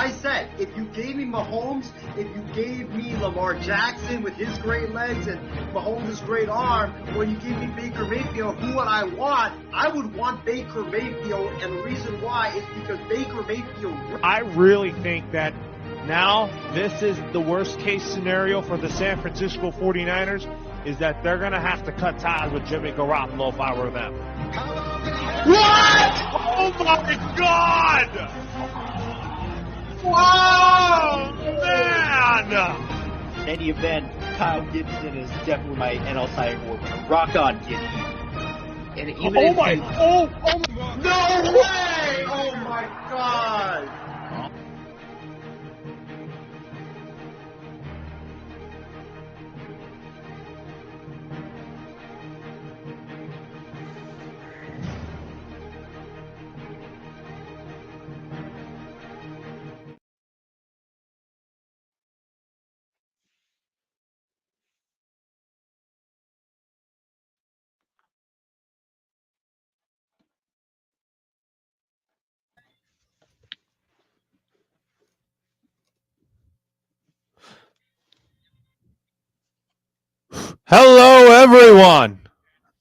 I said, if you gave me Mahomes, if you gave me Lamar Jackson with his great legs and Mahomes' great arm, or you give me Baker Mayfield, who would I want? I would want Baker Mayfield, and the reason why is because Baker Mayfield. I really think that now this is the worst case scenario for the San Francisco 49ers, is that they're going to have to cut ties with Jimmy Garoppolo if I were them. What? Oh my God! Wow, man! In any event, Kyle Gibson is definitely my NL Cy Young Award winner. Rock on, Gibby. And even no way! Oh my God! Hello, everyone,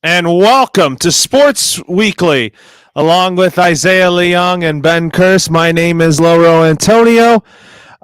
and welcome to Sports Weekly, along with Isaiah Leong and Ben Kurse. My name is Lauro Antonio.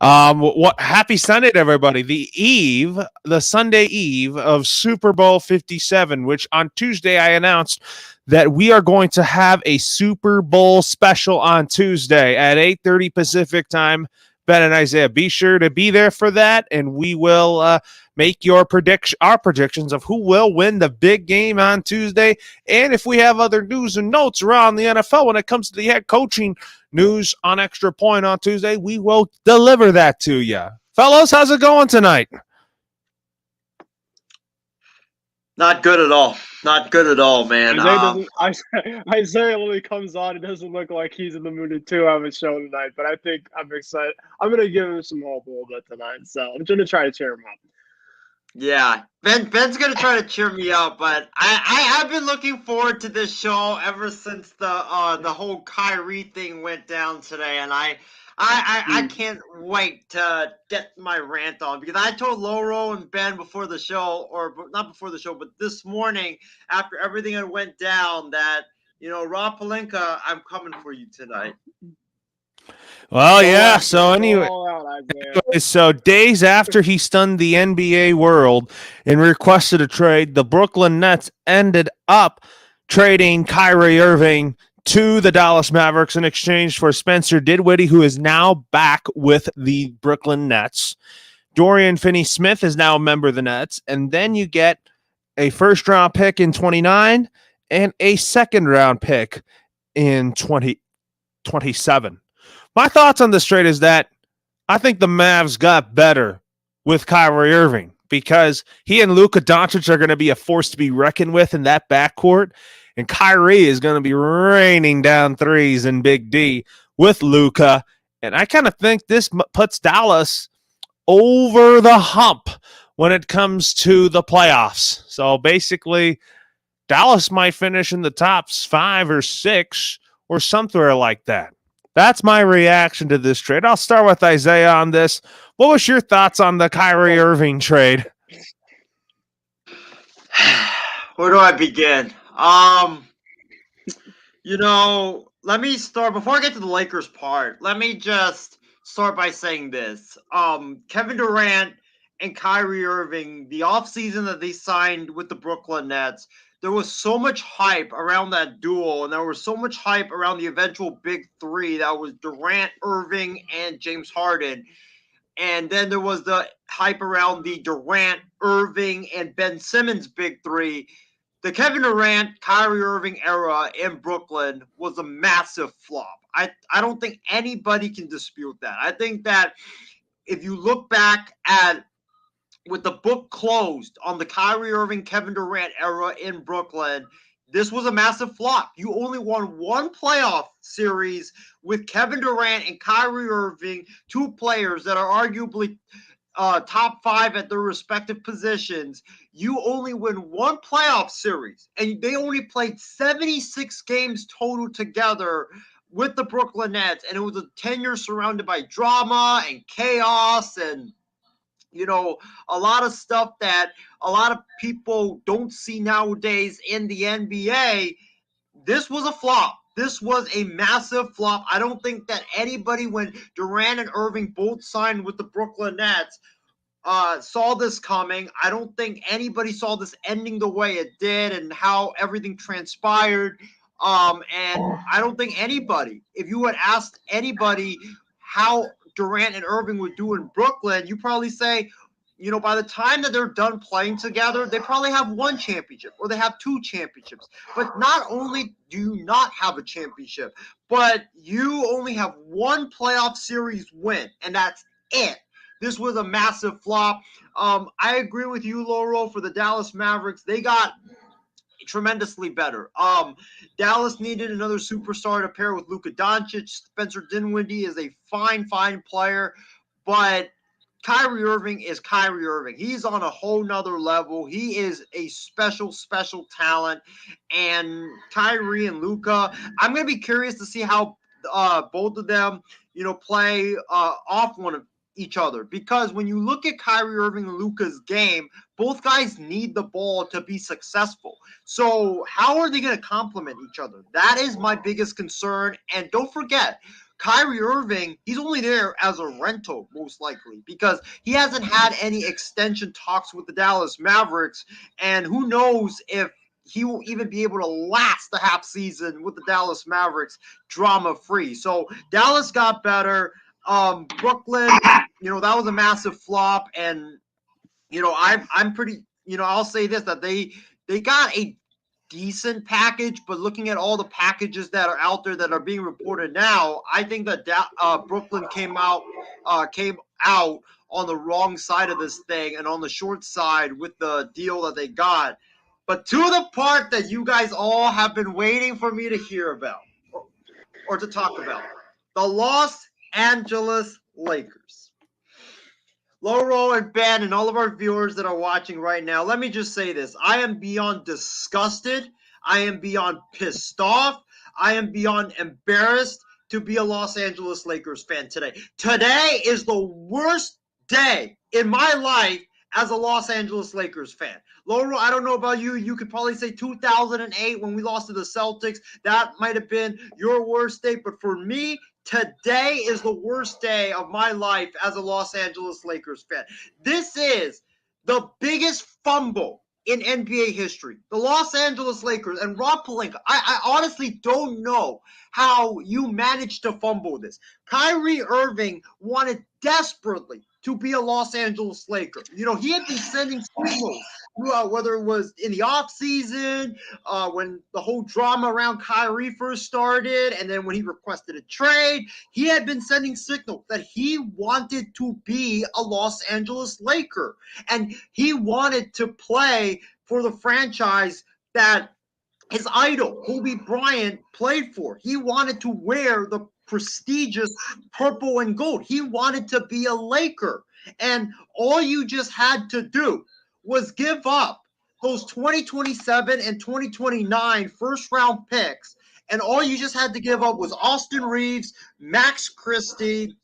Happy Sunday to everybody. The Sunday eve of Super Bowl 57, which on Tuesday I announced that we are going to have a Super Bowl special on Tuesday at 8:30 Pacific time. Ben and Isaiah, be sure to be there for that, and we will make our predictions of who will win the big game on Tuesday. And if we have other news and notes around the NFL when it comes to the head coaching news on Extra Point on Tuesday, we will deliver that to you. Fellows, how's it going tonight? Not good at all. Not good at all, man. Isaiah literally comes on. It doesn't look like he's in the mood to have a show tonight, but I think I'm excited. I'm going to give him some hope a little bit tonight, so I'm going to try to cheer him up. Yeah, Ben's gonna try to cheer me up, but I've been looking forward to this show ever since the whole Kyrie thing went down today, and I can't wait to get my rant on, because I told Lauro and Ben before the show, or not before the show, but this morning after everything that went down, that Rob Pelinka, I'm coming for you tonight. Well, yeah. So anyway, so days after he stunned the NBA world and requested a trade, the Brooklyn Nets ended up trading Kyrie Irving to the Dallas Mavericks in exchange for Spencer Dinwiddie, who is now back with the Brooklyn Nets. Dorian Finney-Smith is now a member of the Nets, and then you get a first-round pick in 29 and a second-round pick in 2027. My thoughts on this trade is that I think the Mavs got better with Kyrie Irving, because he and Luka Doncic are going to be a force to be reckoned with in that backcourt, and Kyrie is going to be raining down threes in Big D with Luka, and I kind of think this puts Dallas over the hump when it comes to the playoffs. So basically, Dallas might finish in the top 5 or 6 or somewhere like that. That's my reaction to this trade. I'll start with Isaiah on this. What was your thoughts on the Kyrie Irving trade? Where do I begin? Let me start, before I get to the Lakers part, let me just start by saying this. Kevin Durant and Kyrie Irving, the offseason that they signed with the Brooklyn Nets, there was so much hype around that duo, and there was so much hype around the eventual big three that was Durant, Irving, and James Harden. And then there was the hype around the Durant, Irving, and Ben Simmons big three. The Kevin Durant, Kyrie Irving era in Brooklyn was a massive flop. I don't think anybody can dispute that. I think that if you look back at, with the book closed on the Kyrie Irving, Kevin Durant era in Brooklyn, this was a massive flop. You only won one playoff series with Kevin Durant and Kyrie Irving, two players that are arguably top 5 at their respective positions. You only win one playoff series, and they only played 76 games total together with the Brooklyn Nets, and it was a tenure surrounded by drama and chaos and, you know, a lot of stuff that a lot of people don't see nowadays in the NBA. This was a flop. This was a massive flop. I don't think that anybody, when Durant and Irving both signed with the Brooklyn Nets, saw this coming. I don't think anybody saw this ending the way it did and how everything transpired. And I don't think anybody, if you had asked anybody how Durant and Irving would do in Brooklyn, you probably say, you know, by the time that they're done playing together, they probably have one championship or they have two championships. But not only do you not have a championship, but you only have one playoff series win, and that's it. This was a massive flop. I agree with you, Lauro, for the Dallas Mavericks. They got tremendously better. Dallas needed another superstar to pair with Luka Doncic. Spencer Dinwiddie is a fine player, but Kyrie Irving is Kyrie Irving. He's on a whole nother level. He is a special talent. And Kyrie and Luka, I'm going to be curious to see how both of them, you know, play off one of each other. Because when you look at Kyrie Irving and Luka's game, both guys need the ball to be successful. So how are they going to complement each other? That is my biggest concern. And don't forget, Kyrie Irving, he's only there as a rental, most likely, because he hasn't had any extension talks with the Dallas Mavericks, and who knows if he will even be able to last the half season with the Dallas Mavericks drama-free. So Dallas got better. Brooklyn, you know, that was a massive flop, and, you know, I'm pretty, you know, I'll say this, that they got a decent package, but looking at all the packages that are out there that are being reported now, I think that Brooklyn came out on the wrong side of this thing and on the short side with the deal that they got. But to the part that you guys all have been waiting for me to hear about or to talk about, the Los Angeles Lakers. Lauro and Ben and all of our viewers that are watching right now, let me just say this. I am beyond disgusted. I am beyond pissed off. I am beyond embarrassed to be a Los Angeles Lakers fan today. Today is the worst day in my life as a Los Angeles Lakers fan. Lauro, I don't know about you. You could probably say 2008 when we lost to the Celtics. That might have been your worst day. But for me, today is the worst day of my life as a Los Angeles Lakers fan. This is the biggest fumble in NBA history. The Los Angeles Lakers and Rob Pelinka, I honestly don't know how you managed to fumble this. Kyrie Irving wanted desperately to be a Los Angeles Laker. You know, he had been sending signals, whether it was in the offseason, when the whole drama around Kyrie first started, and then when he requested a trade, he had been sending signals that he wanted to be a Los Angeles Laker. And he wanted to play for the franchise that his idol, Kobe Bryant, played for. He wanted to wear the prestigious purple and gold. He wanted to be a Laker. And all you just had to do was give up those 2027 and 2029 first-round picks. And all you just had to give up was Austin Reeves, Max Christie,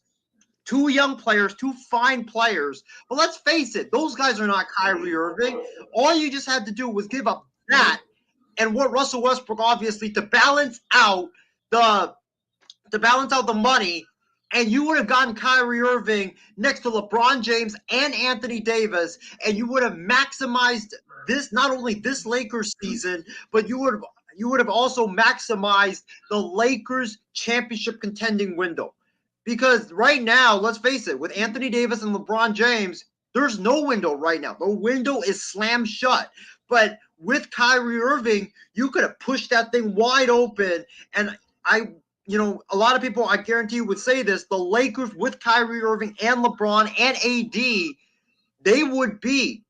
two young players, two fine players. But let's face it, those guys are not Kyrie Irving. All you just had to do was give up that and what Russell Westbrook, obviously, to balance out the money, and you would have gotten Kyrie Irving next to LeBron James and Anthony Davis, and you would have maximized this, not only this Lakers season, but you would have also maximized the Lakers championship contending window. Because right now, let's face it, with Anthony Davis and LeBron James, there's no window right now. The window is slammed shut. But with Kyrie Irving, you could have pushed that thing wide open. And you know, a lot of people, I guarantee you, would say this, the Lakers with Kyrie Irving and LeBron and AD, they would be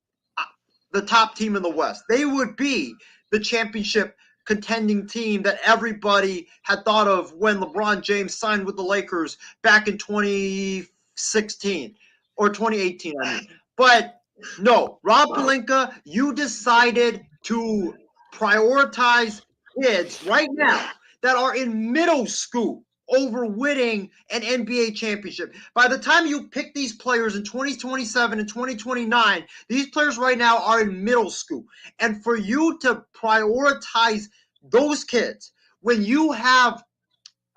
the top team in the West. They would be the championship contending team that everybody had thought of when LeBron James signed with the Lakers back in 2016 or 2018, I mean. But no, Rob Pelinka, you decided to prioritize kids right now that are in middle school over winning an NBA championship. By the time you pick these players in 2027 and 2029, these players right now are in middle school. And for you to prioritize those kids when you have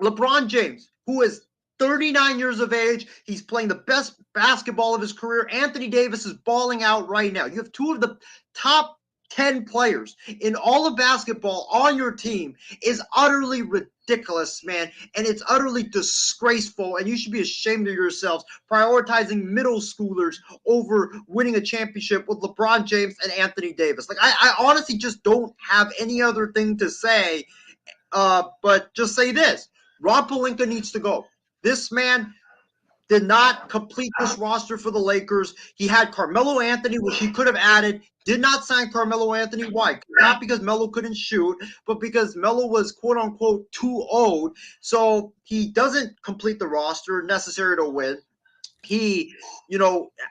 LeBron James, who is 39 years of age, he's playing the best basketball of his career. Anthony Davis is balling out right now. You have two of the top 10 players in all of basketball on your team is utterly ridiculous, man. And it's utterly disgraceful. And you should be ashamed of yourselves prioritizing middle schoolers over winning a championship with LeBron James and Anthony Davis. Like, I honestly just don't have any other thing to say, but just say this. Rob Pelinka needs to go. This man did not complete this roster for the Lakers. He had Carmelo Anthony, which he could have added, did not sign Carmelo Anthony. Why? Not because Melo couldn't shoot, but because Melo was quote-unquote too old. So he doesn't complete the roster necessary to win. He,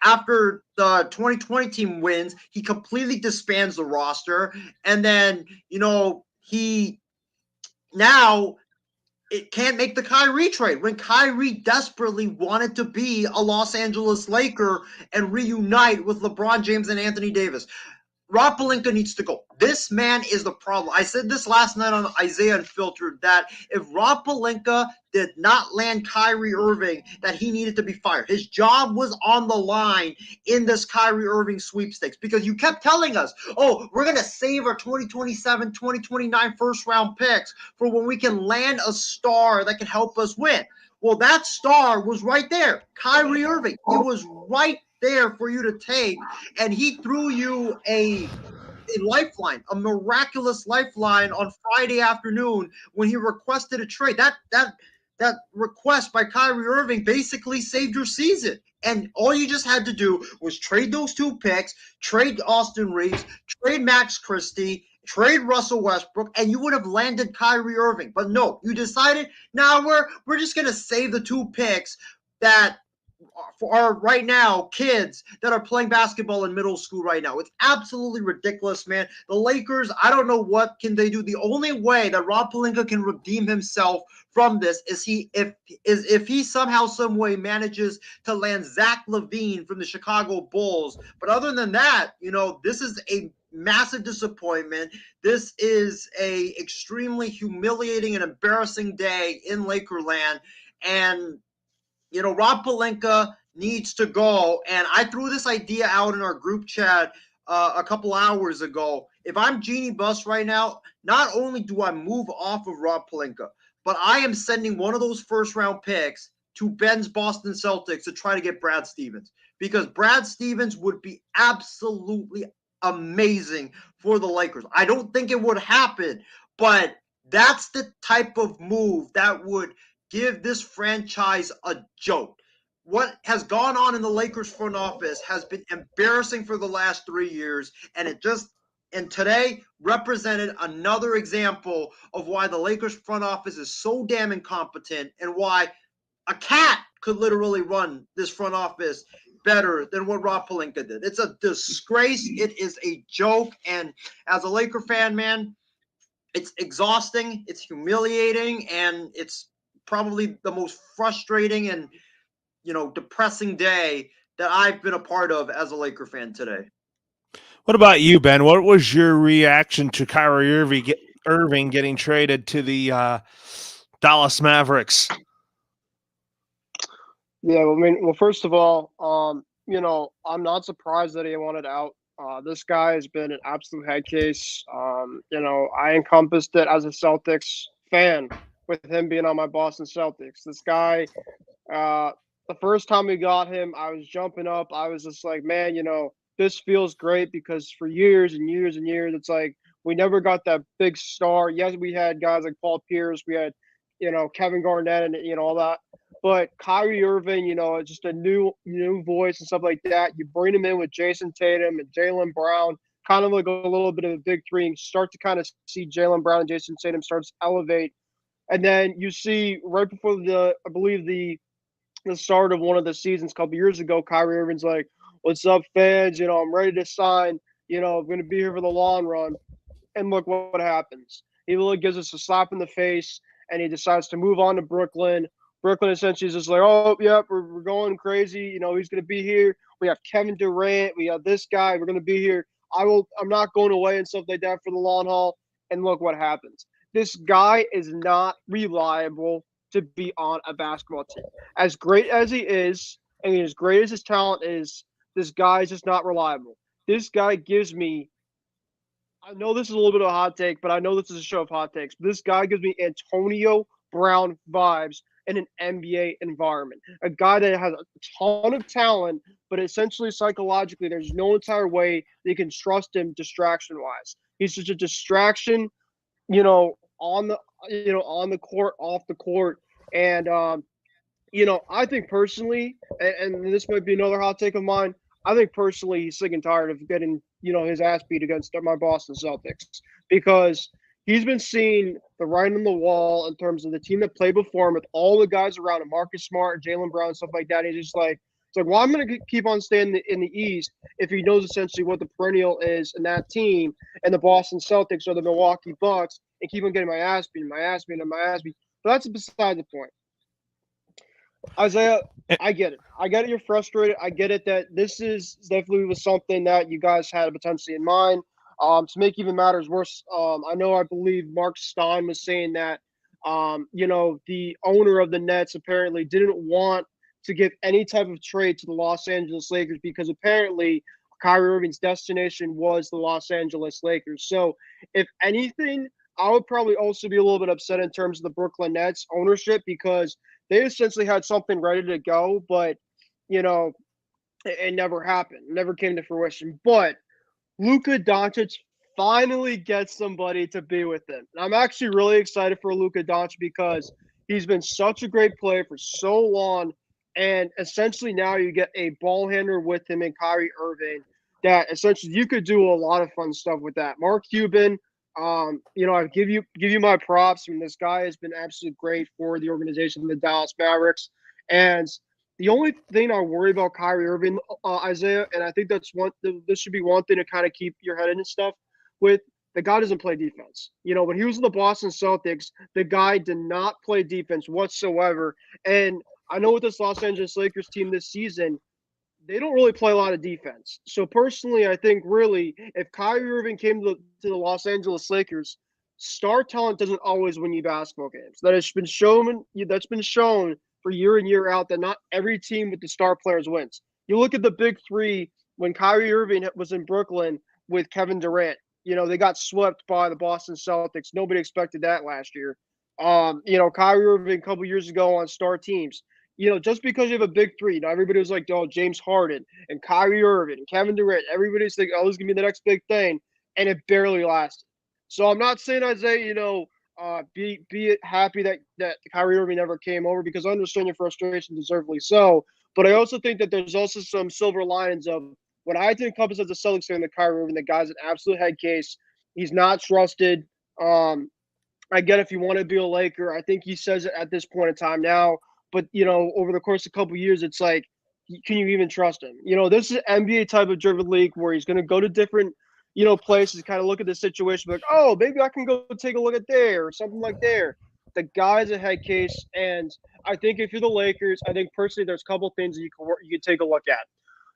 after the 2020 team wins, he completely disbands the roster. And then, he now it can't make the Kyrie trade when Kyrie desperately wanted to be a Los Angeles Laker and reunite with LeBron James and Anthony Davis. Rob Pelinka needs to go. This man is the problem. I said this last night on Isaiah Unfiltered that if Rob Pelinka did not land Kyrie Irving, that he needed to be fired. His job was on the line in this Kyrie Irving sweepstakes because you kept telling us, oh, we're going to save our 2027, 2029 first-round picks for when we can land a star that can help us win. Well, that star was right there, Kyrie Irving. It was right there for you to take, and he threw you a lifeline, a miraculous lifeline on Friday afternoon when he requested a trade. That request by Kyrie Irving basically saved your season. And all you just had to do was trade those two picks, trade Austin Reeves, trade Max Christie, trade Russell Westbrook, and you would have landed Kyrie Irving. But no, you decided, now we're just going to save the two picks that are right now kids that are playing basketball in middle school right now. It's absolutely ridiculous, man. The Lakers, I don't know what can they do. The only way that Rob Pelinka can redeem himself from this is if he somehow, some way manages to land Zach LaVine from the Chicago Bulls. But other than that, this is a massive disappointment. This is a extremely humiliating and embarrassing day in Lakerland. And Rob Pelinka needs to go. And I threw this idea out in our group chat a couple hours ago. If I'm Jeannie Buss right now, not only do I move off of Rob Pelinka, but I am sending one of those first-round picks to Ben's Boston Celtics to try to get Brad Stevens. Because Brad Stevens would be absolutely amazing for the Lakers. I don't think it would happen, but that's the type of move that would give this franchise a jolt. What has gone on in the Lakers front office has been embarrassing for the last 3 years, and today represented another example of why the Lakers front office is so damn incompetent and why a cat could literally run this front office better than what Rob Pelinka did. It's a disgrace. It is a joke. And as a Laker fan, man, it's exhausting, it's humiliating, and it's probably the most frustrating and depressing day that I've been a part of as a Laker fan today. What about you, Ben? What was your reaction to Kyrie Irving getting traded to the Dallas Mavericks? Yeah, well, first of all, I'm not surprised that he wanted out. This guy has been an absolute head case. I encompassed it as a Celtics fan with him being on my Boston Celtics. This guy, the first time we got him, I was jumping up. I was just like, man, this feels great because for years and years and years, it's like we never got that big star. Yes, we had guys like Paul Pierce. We had, Kevin Garnett and, all that. But Kyrie Irving, just a new voice and stuff like that. You bring him in with Jason Tatum and Jaylen Brown, kind of like a little bit of a big three, and start to kind of see Jaylen Brown and Jason Tatum starts to elevate. And then you see right before I believe the start of one of the seasons a couple years ago, Kyrie Irving's like, "What's up, fans? I'm ready to sign. I'm going to be here for the long run." And look what happens. He literally gives us a slap in the face, and he decides to move on to Brooklyn. Brooklyn essentially is just like, oh, yep, we're going crazy. You know, he's going to be here. We have Kevin Durant. We have this guy. We're going to be here. I'm not going away and stuff like that for the long haul. And look what happens. This guy is not reliable to be on a basketball team. As great as he is, and as great as his talent is, this guy is just not reliable. This guy gives me, I know this is a little bit of a hot take, but I know this is a show of hot takes. This guy gives me Antonio Brown vibes in an NBA environment. A guy that has a ton of talent, but essentially psychologically, there's no entire way that you can trust him distraction-wise. He's just a distraction, on the court, off the court. And I think personally, and this might be another hot take of mine, I think personally he's sick and tired of getting, his ass beat against my Boston Celtics, because he's been seeing the writing on the wall in terms of the team that played before him with all the guys around him, Marcus Smart, Jaylen Brown, stuff like that. He's just like, it's like, well, I'm going to keep on staying in the East if he knows essentially what the perennial is in that team, and the Boston Celtics or the Milwaukee Bucks, and keep on getting my ass beat. But that's beside the point. Isaiah, I get it. You're frustrated. I get it that this is definitely was something that you guys had potentially in mind. To make even matters worse, I believe Mark Stein was saying that, the owner of the Nets apparently didn't want to give any type of trade to the Los Angeles Lakers because apparently Kyrie Irving's destination was the Los Angeles Lakers. So if anything, I would probably also be a little bit upset in terms of the Brooklyn Nets ownership, because they essentially had something ready to go, but, it never happened. It never came to fruition. But Luka Doncic finally gets somebody to be with him. And I'm actually really excited for Luka Doncic because he's been such a great player for so long. And essentially now you get a ball handler with him in Kyrie Irving that essentially you could do a lot of fun stuff with that. Mark Cuban, I give you my props. I mean, this guy has been absolutely great for the organization, the Dallas Mavericks. And the only thing I worry about Kyrie Irving, Isaiah, and I think this should be one thing to kind of keep your head in and stuff with, the guy doesn't play defense. When he was in the Boston Celtics, the guy did not play defense whatsoever. And I know with this Los Angeles Lakers team this season, they don't really play a lot of defense. So personally, I think really if Kyrie Irving came to the Los Angeles Lakers, star talent doesn't always win you basketball games. That's been shown for year in, year out, that not every team with the star players wins. You look at the big three when Kyrie Irving was in Brooklyn with Kevin Durant. They got swept by the Boston Celtics. Nobody expected that last year. Kyrie Irving a couple years ago on star teams. Just because you have a big three, everybody was like, oh, James Harden and Kyrie Irving and Kevin Durant. Everybody's thinking, oh, this is going to be the next big thing. And it barely lasted. So I'm not saying, Isaiah, be happy that Kyrie Irving never came over, because I understand your frustration, deservedly so. But I also think that there's also some silver linings of what I think encompasses as a Celtics fan, the Kyrie Irving. The guy's an absolute head case. He's not trusted. I get if you want to be a Laker. I think he says it at this point in time now. But, over the course of a couple of years, it's like, can you even trust him? This is an NBA type of driven league where he's going to go to different, places, kind of look at the situation, like, oh, maybe I can go take a look at there or something like there. The guy's a head case. And I think if you're the Lakers, I think personally there's a couple of things that you can take a look at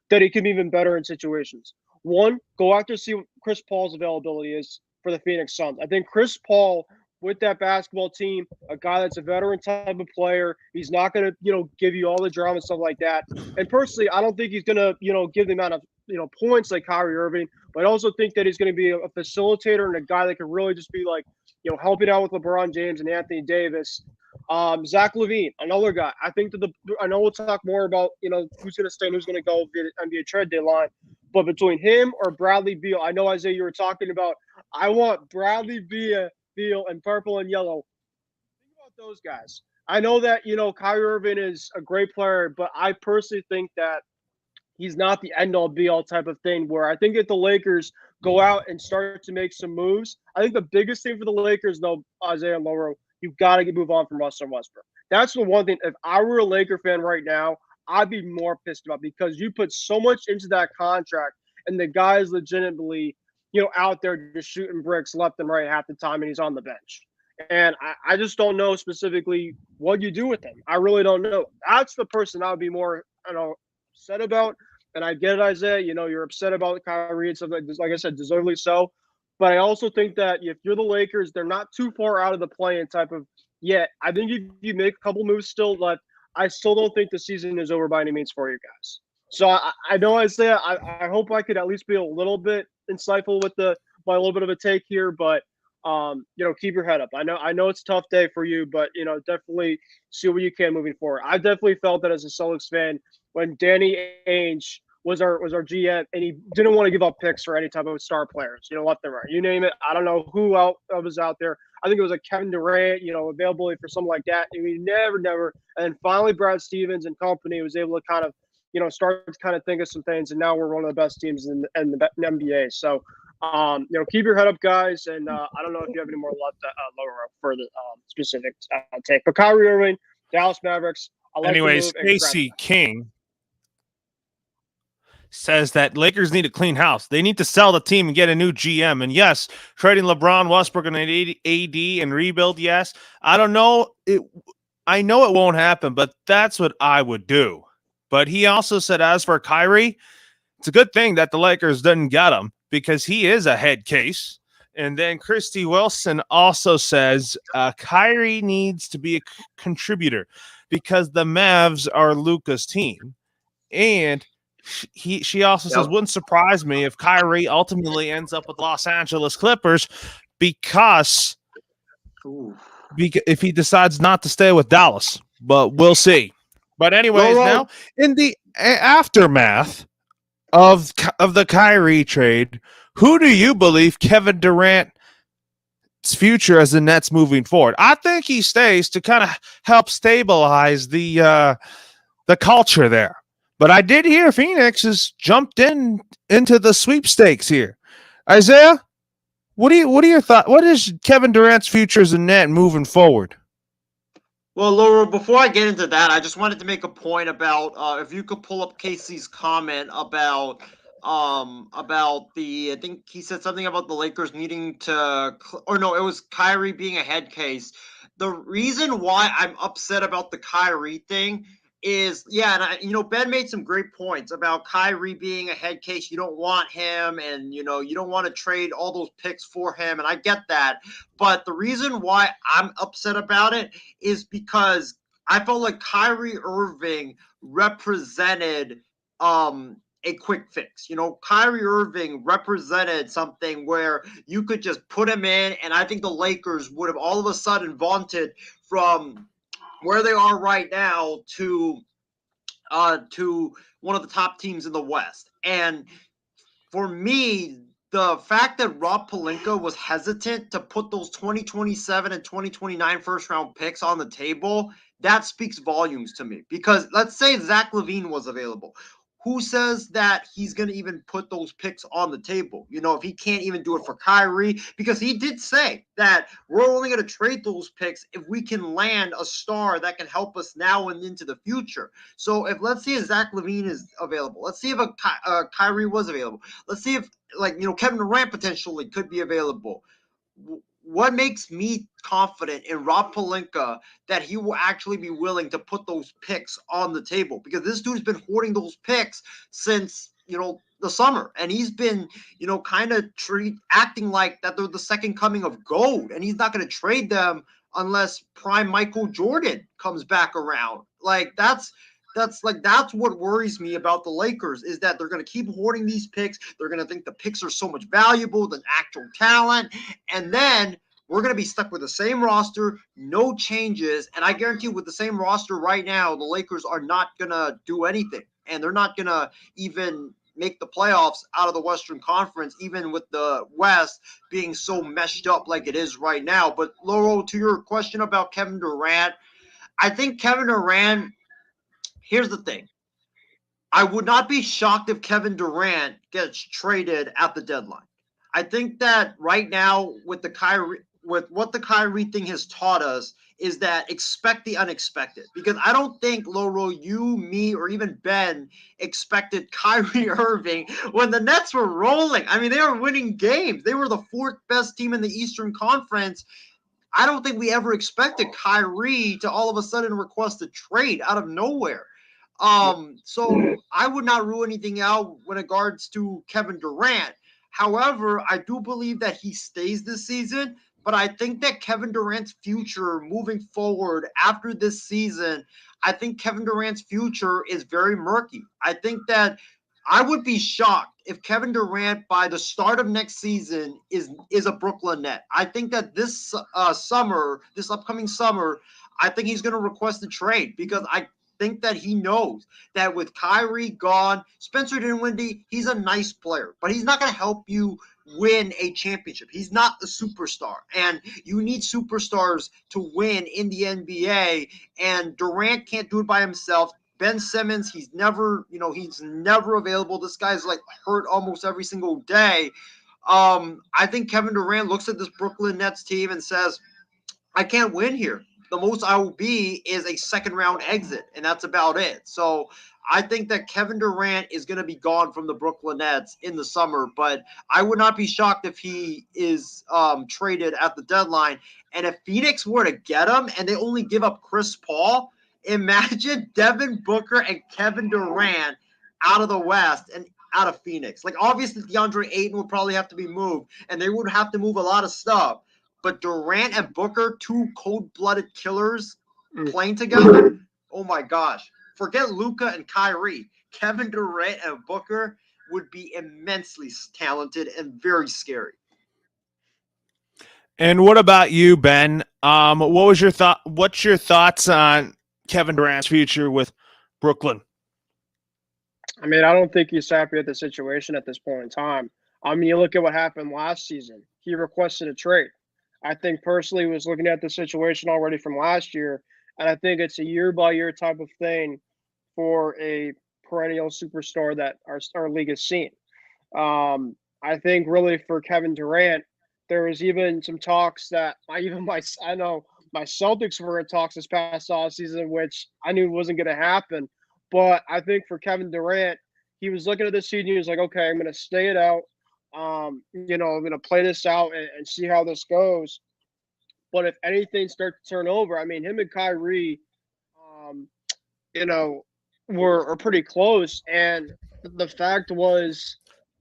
that he can be even better in situations. One, go out to see what Chris Paul's availability is for the Phoenix Suns. I think Chris Paul, with that basketball team, a guy that's a veteran type of player, he's not going to, give you all the drama and stuff like that. And personally, I don't think he's going to, give the amount of, points like Kyrie Irving, but I also think that he's going to be a facilitator and a guy that can really just be like, helping out with LeBron James and Anthony Davis. Zach LaVine, another guy. I think that I know we'll talk more about, who's going to stay and who's going to go via the NBA trade deadline, but between him or Bradley Beal, I know, Isaiah, you were talking about, I want Bradley Beal and purple and yellow. Think about those guys. I know that, Kyrie Irving is a great player, but I personally think that he's not the end-all be-all type of thing, where I think if the Lakers go out and start to make some moves, I think the biggest thing for the Lakers, though, Isaiah and Lauro, you've got to move on from Russell Westbrook. That's the one thing. If I were a Laker fan right now, I'd be more pissed about, because you put so much into that contract, and the guy is legitimately out there just shooting bricks left and right half the time, and he's on the bench. And I just don't know specifically what you do with him. I really don't know. That's the person I would be more, upset about. And I get it, Isaiah. You're upset about Kyrie and stuff like I said, deservedly so. But I also think that if you're the Lakers, they're not too far out of the play-in type of yet. I think if you make a couple moves still left, I still don't think the season is over by any means for you guys. So I know, Isaiah, I hope I could at least be a little bit insightful with by a little bit of a take here, but keep your head up. I know it's a tough day for you, but definitely see what you can moving forward. I definitely felt that as a Celtics fan when Danny Ainge was our GM and he didn't want to give up picks for any type of star players, left and right. You name it. I don't know who else was out there. I think it was like Kevin Durant, availability for something like that. And we never. And finally, Brad Stevens and company was able to kind of, start to kind of think of some things. And now we're one of the best teams in the NBA. So, keep your head up, guys. And I don't know if you have any more left lower for the specific take. But Kyrie Irving, Dallas Mavericks. Anyways, Casey King says that Lakers need a clean house. They need to sell the team and get a new GM. And yes, trading LeBron, Westbrook, and AD and rebuild, yes. I don't know. I know it won't happen, but that's what I would do. But he also said, as for Kyrie, it's a good thing that the Lakers didn't get him because he is a head case. And then Christy Wilson also says Kyrie needs to be a contributor because the Mavs are Luka's team. And she also says, wouldn't surprise me if Kyrie ultimately ends up with Los Angeles Clippers because if he decides not to stay with Dallas. But we'll see. But anyways, now in the aftermath of the Kyrie trade, who do you believe Kevin Durant's future as the Nets moving forward? I think he stays to kind of help stabilize the culture there. But I did hear Phoenix has jumped into the sweepstakes here. Isaiah, what are your thoughts? What is Kevin Durant's future as a Net moving forward? Well, Laura, before I get into that, I just wanted to make a point about if you could pull up Casey's comment about I think he said something about the Lakers needing to, or no, it was Kyrie being a head case. The reason why I'm upset about the Kyrie thing is, and Ben made some great points about Kyrie being a head case. You don't want him, and you don't want to trade all those picks for him, and I get that. But the reason why I'm upset about it is because I felt like Kyrie Irving represented a quick fix. Kyrie Irving represented something where you could just put him in, and I think the Lakers would have all of a sudden vaunted from where they are right now to one of the top teams in the West. And for me, the fact that Rob Pelinka was hesitant to put those 2027 and 2029 first-round picks on the table, that speaks volumes to me. Because let's say Zach LaVine was available. Who says that he's going to even put those picks on the table? If he can't even do it for Kyrie, because he did say that we're only going to trade those picks if we can land a star that can help us now and into the future. So let's see if Zach LaVine is available. Let's see if Kyrie was available. Let's see if Kevin Durant potentially could be available. What makes me confident in Rob Pelinka that he will actually be willing to put those picks on the table? Because this dude's been hoarding those picks since, the summer. And he's been, kind of acting like that they're the second coming of gold. And he's not going to trade them unless prime Michael Jordan comes back around. That's what worries me about the Lakers is that they're going to keep hoarding these picks. They're going to think the picks are so much valuable than actual talent. And then we're going to be stuck with the same roster, no changes. And I guarantee you with the same roster right now, the Lakers are not going to do anything. And they're not going to even make the playoffs out of the Western Conference, even with the West being so meshed up like it is right now. But Loro, to your question about Kevin Durant, I think Kevin Durant, here's the thing. I would not be shocked if Kevin Durant gets traded at the deadline. I think that right now with the Kyrie, with what the Kyrie thing has taught us is that expect the unexpected. Because I don't think, Loro, you, me, or even Ben expected Kyrie Irving when the Nets were rolling. I mean, they were winning games. They were the fourth best team in the Eastern Conference. I don't think we ever expected Kyrie to all of a sudden request a trade out of nowhere. So I would not rule anything out when it regards to Kevin Durant. However, I do believe that he stays this season, but I think that Kevin Durant's future moving forward after this season, I think Kevin Durant's future is very murky. I think that I would be shocked if Kevin Durant by the start of next season is a Brooklyn Net. I think that this upcoming summer, I think he's going to request a trade because I think that he knows that with Kyrie gone, Spencer Dinwiddie, he's a nice player, but he's not going to help you win a championship. He's not the superstar, and you need superstars to win in the NBA, and Durant can't do it by himself. Ben Simmons, he's never available. This guy's like hurt almost every single day. I think Kevin Durant looks at this Brooklyn Nets team and says, I can't win here. The most I will be is a second round exit, and that's about it. So I think that Kevin Durant is going to be gone from the Brooklyn Nets in the summer, but I would not be shocked if he is traded at the deadline. And if Phoenix were to get him and they only give up Chris Paul, imagine Devin Booker and Kevin Durant out of the West and out of Phoenix. Like, obviously, DeAndre Ayton would probably have to be moved, and they would have to move a lot of stuff. But Durant and Booker, two cold-blooded killers playing together, oh my gosh. Forget Luka and Kyrie. Kevin Durant and Booker would be immensely talented and very scary. And what about you, Ben? What's your thoughts on Kevin Durant's future with Brooklyn? I mean, I don't think he's happy with the situation at this point in time. I mean, you look at what happened last season. He requested a trade. I think personally was looking at the situation already from last year, and I think it's a year-by-year type of thing for a perennial superstar that our league has seen. I think really for Kevin Durant, there was even some talks that I know my Celtics were in talks this past offseason, which I knew wasn't going to happen. But I think for Kevin Durant, he was looking at this season. He was like, okay, I'm going to stay it out. I'm going to play this out and see how this goes. But if anything starts to turn over, I mean, him and Kyrie, were pretty close. And the fact was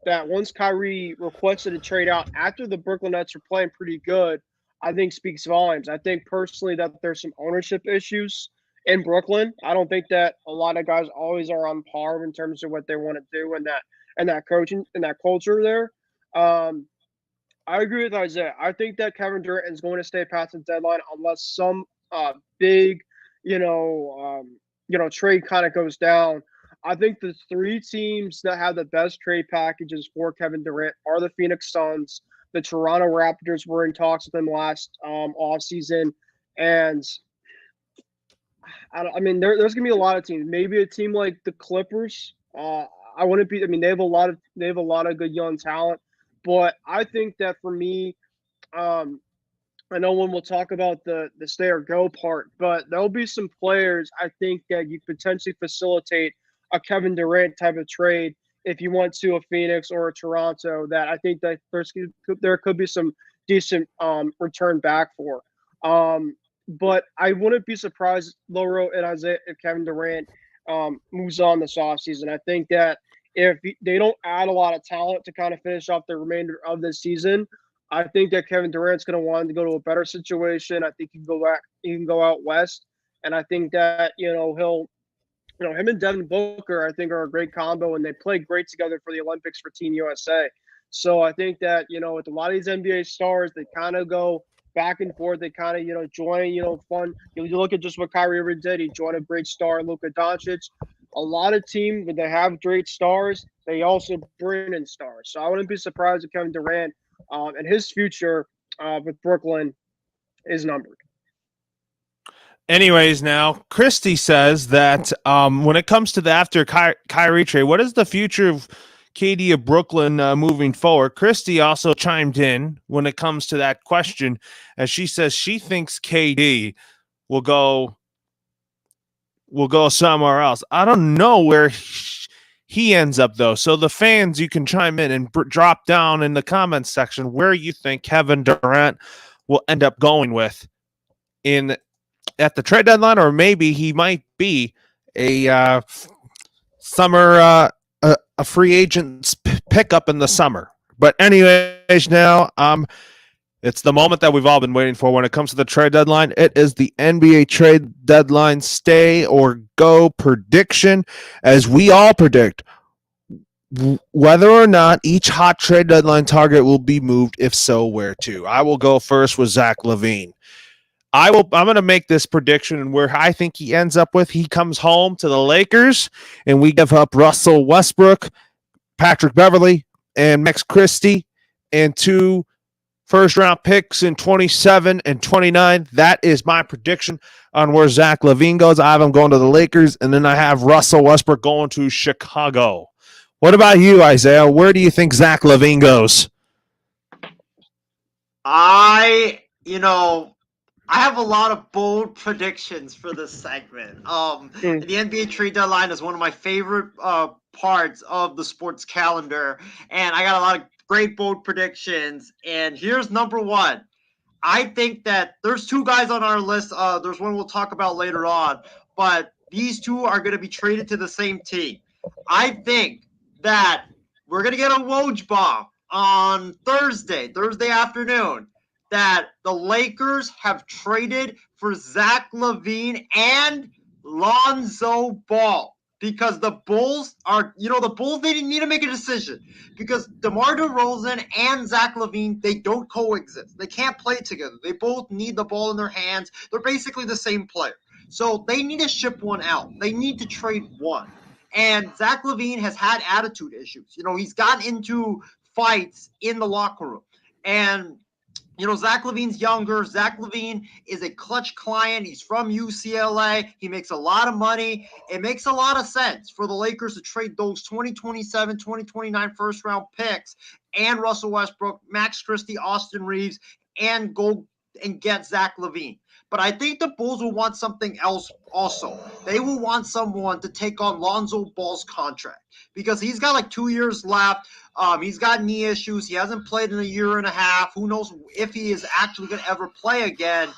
that once Kyrie requested a trade out after the Brooklyn Nets were playing pretty good, I think speaks volumes. I think personally that there's some ownership issues in Brooklyn. I don't think that a lot of guys always are on par in terms of what they want to do and that coaching and that culture there. I agree with Isaiah. I think that Kevin Durant is going to stay past the deadline unless some big, trade kind of goes down. I think the three teams that have the best trade packages for Kevin Durant are the Phoenix Suns. The Toronto Raptors were in talks with him last offseason. And there's going to be a lot of teams. Maybe a team like the Clippers. They have a lot of good young talent. But I think that for me, I know when we'll talk about the stay or go part, but there'll be some players I think that you potentially facilitate a Kevin Durant type of trade if you went to a Phoenix or a Toronto that I think that there could be some decent return back for. But I wouldn't be surprised, Loro and Isaiah, if Kevin Durant moves on this offseason. I think that if they don't add a lot of talent to kind of finish off the remainder of the season, I think that Kevin Durant's going to want to go to a better situation. I think he can go out west, and I think that him and Devin Booker I think are a great combo, and they play great together for the Olympics for Team USA. So I think that with a lot of these NBA stars, they kind of go back and forth. They kind of join fun. You look at just what Kyrie Irving did. He joined a great star, Luka Doncic. A lot of teams, when they have great stars, they also bring in stars. So I wouldn't be surprised if Kevin Durant and his future with Brooklyn is numbered. Anyways, now Christy says that when it comes to the after Kyrie trade, what is the future of KD of Brooklyn moving forward. Christy also chimed in when it comes to that question, as she says she thinks KD will go somewhere else. I don't know where he ends up, though. So the fans, you can chime in and drop down in the comments section where you think Kevin Durant will end up going with at the trade deadline, or maybe he might be a summer a free agent's pickup in the summer. But anyways, now it's the moment that we've all been waiting for when it comes to the trade deadline. It is the NBA trade deadline stay or go prediction, as we all predict whether or not each hot trade deadline target will be moved. If so, where to? I will go first with Zach LaVine. I'm going to make this prediction, and where I think he ends up with, he comes home to the Lakers, and we give up Russell Westbrook, Patrick Beverley, and Max Christie, and 2 first-round picks in 27 and 29. That is my prediction on where Zach LaVine goes. I have him going to the Lakers, and then I have Russell Westbrook going to Chicago. What about you, Isaiah? Where do you think Zach LaVine goes? I have a lot of bold predictions for this segment. The NBA trade deadline is one of my favorite parts of the sports calendar, and I got a lot of great bold predictions. And here's number one. I think that there's 2 guys on our list. There's one we'll talk about later on, but these 2 are going to be traded to the same team. I think that we're going to get a Woj bomb on Thursday afternoon, that the Lakers have traded for Zach LaVine and Lonzo Ball, because the Bulls they need to make a decision, because DeMar DeRozan and Zach LaVine, they don't coexist. They can't play together. They both need the ball in their hands. They're basically the same player. So they need to ship one out. They need to trade one. And Zach LaVine has had attitude issues. He's gotten into fights in the locker room. And Zach LaVine's younger. Zach LaVine is a clutch client. He's from UCLA. He makes a lot of money. It makes a lot of sense for the Lakers to trade those 2027, 2029 first-round picks and Russell Westbrook, Max Christie, Austin Reeves, and go and get Zach LaVine. But I think the Bulls will want something else also. They will want someone to take on Lonzo Ball's contract, because he's got like 2 years left. He's got knee issues. He hasn't played in a year and a half. Who knows if he is actually going to ever play again.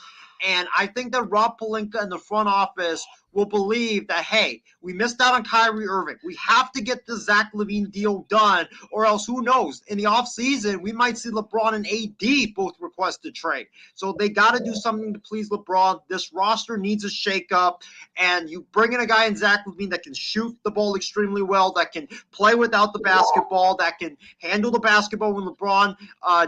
And I think that Rob Pelinka and the front office will believe that, hey, we missed out on Kyrie Irving. We have to get the Zach LaVine deal done, or else who knows? In the offseason, we might see LeBron and AD both request a trade. So they got to do something to please LeBron. This roster needs a shakeup, and you bring in a guy in Zach LaVine that can shoot the ball extremely well, that can play without the basketball, that can handle the basketball when LeBron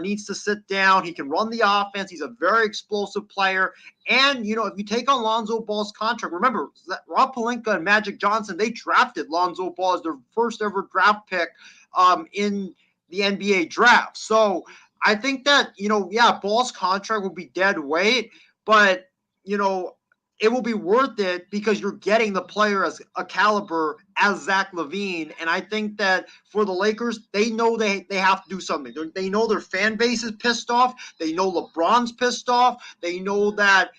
needs to sit down. He can run the offense. He's a very explosive player. And, if you take on Lonzo Ball's contract, remember, Rob Pelinka and Magic Johnson, they drafted Lonzo Ball as their first ever draft pick in the NBA draft. So I think that, Ball's contract will be dead weight, but, it will be worth it because you're getting the player as a caliber as Zach LaVine. And I think that for the Lakers, they know they have to do something. They know their fan base is pissed off. They know LeBron's pissed off. They know that,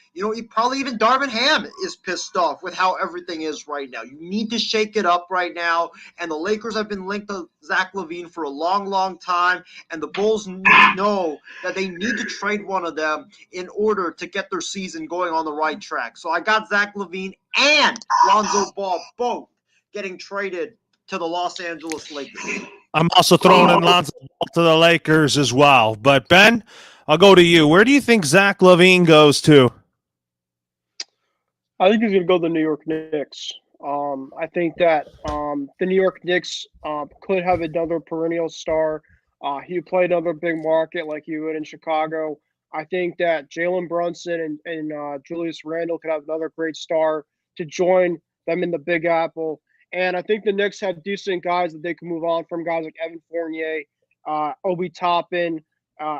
probably even Darvin Ham is pissed off with how everything is right now. You need to shake it up right now. And the Lakers have been linked to Zach LaVine for a long, long time. And the Bulls know that they need to trade one of them in order to get their season going on the right track. So I got Zach LaVine and Lonzo Ball both getting traded to the Los Angeles Lakers. I'm also throwing in Lonzo Ball to the Lakers as well. But Ben, I'll go to you. Where do you think Zach LaVine goes to? I think he's going to go to the New York Knicks. I think that the New York Knicks could have another perennial star. He would play another big market like he would in Chicago. I think that Jalen Brunson and Julius Randle could have another great star to join them in the Big Apple. And I think the Knicks have decent guys that they can move on from, guys like Evan Fournier, Obi Toppin,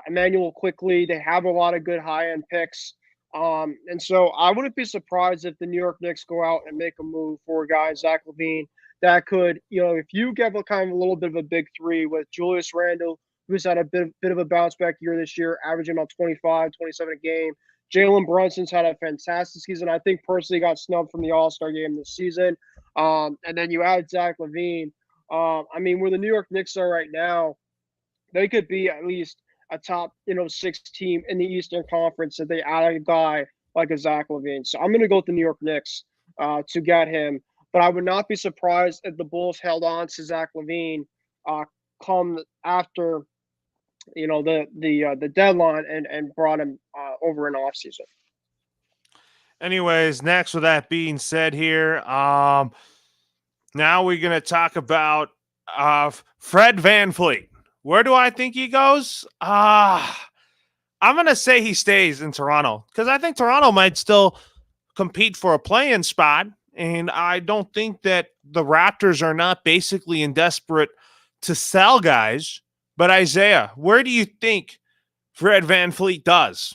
Emmanuel Quickley. They have a lot of good high-end picks. And so I wouldn't be surprised if the New York Knicks go out and make a move for a guy, Zach LaVine, that could, if you get a kind of a little bit of a big three with Julius Randle, who's had a bit of a bounce back year this year, averaging about 25, 27 a game. Jalen Brunson's had a fantastic season. I think personally got snubbed from the All-Star game this season. And then you add Zach LaVine. Where the New York Knicks are right now, they could be at least a top, 6 team in the Eastern Conference if they add a guy like a Zach LaVine. So I'm going to go with the New York Knicks to get him. But I would not be surprised if the Bulls held on to Zach LaVine come after, the deadline and brought him over in offseason. Anyways, next with that being said here, now we're going to talk about Fred VanVleet. Where do I think he goes? I'm going to say he stays in Toronto because I think Toronto might still compete for a play-in spot, and I don't think that the Raptors are not basically in desperate to sell guys. But Isaiah, where do you think Fred VanVleet does?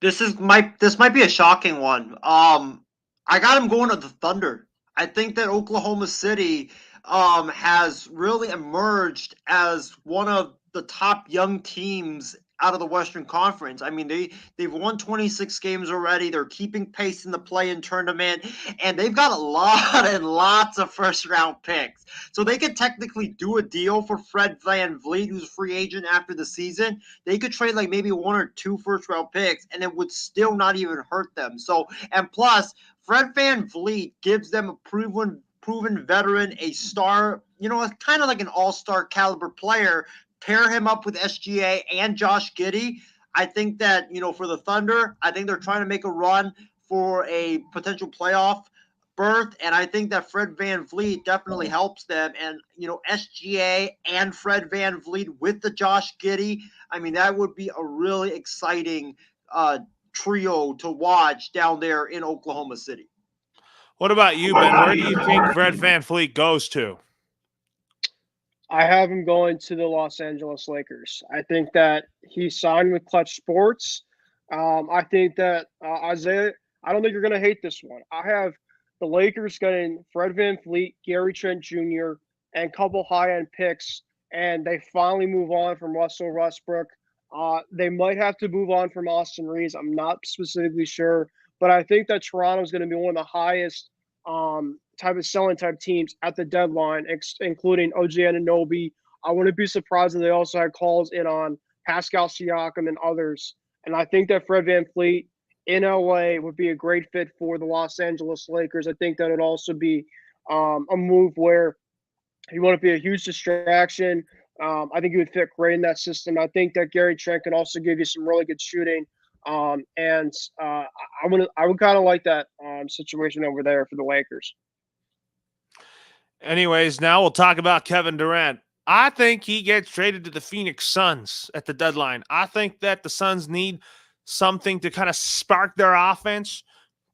This might be a shocking one. I got him going to the Thunder. I think that Oklahoma City has really emerged as one of the top young teams out of the Western Conference. I mean, they've won 26 games already. They're keeping pace in the play-in tournament, and they've got a lot and lots of first-round picks. So they could technically do a deal for Fred VanVleet, who's a free agent after the season. They could trade like maybe 1 or 2 first-round picks, and it would still not even hurt them. So, and plus, Fred VanVleet gives them a proven veteran, a star, kind of like an all-star caliber player. Pair him up with SGA and Josh Giddey. I think that, for the Thunder, I think they're trying to make a run for a potential playoff berth. And I think that Fred VanVleet definitely helps them. And, SGA and Fred VanVleet with the Josh Giddey, that would be a really exciting trio to watch down there in Oklahoma City. What about you, Ben? Where do you think Fred VanVleet goes to? I have him going to the Los Angeles Lakers. I think that he signed with Clutch Sports. I think that, Isaiah, I don't think you're going to hate this one. I have the Lakers getting Fred VanVleet, Gary Trent Jr., and a couple high-end picks, and they finally move on from Russell Westbrook. They might have to move on from Austin Reeves. I'm not specifically sure, but I think that Toronto is going to be one of the highest type of selling type teams at the deadline, including OG Anunoby. I wouldn't be surprised if they also had calls in on Pascal Siakam and others. And I think that Fred VanVleet in LA would be a great fit for the Los Angeles Lakers. I think that would also be a move where he wouldn't be a huge distraction. I think he would fit great in that system. I think that Gary Trent can also give you some really good shooting. I would kind of like that situation over there for the Lakers. Anyways, now we'll talk about Kevin Durant. I think he gets traded to the Phoenix Suns at the deadline. I think that the Suns need something to kind of spark their offense,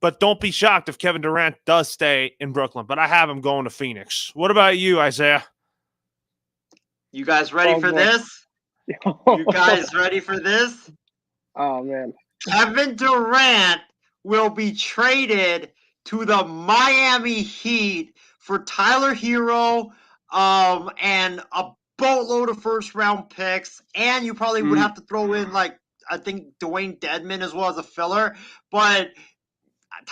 but don't be shocked if Kevin Durant does stay in Brooklyn. But I have him going to Phoenix. What about you, Isaiah? You guys ready for this? You guys ready for this? Oh, man. Kevin Durant will be traded to the Miami Heat for Tyler Hero and a boatload of first-round picks. And you probably would have to throw in, I think, Dwayne Dedmon as well as a filler. But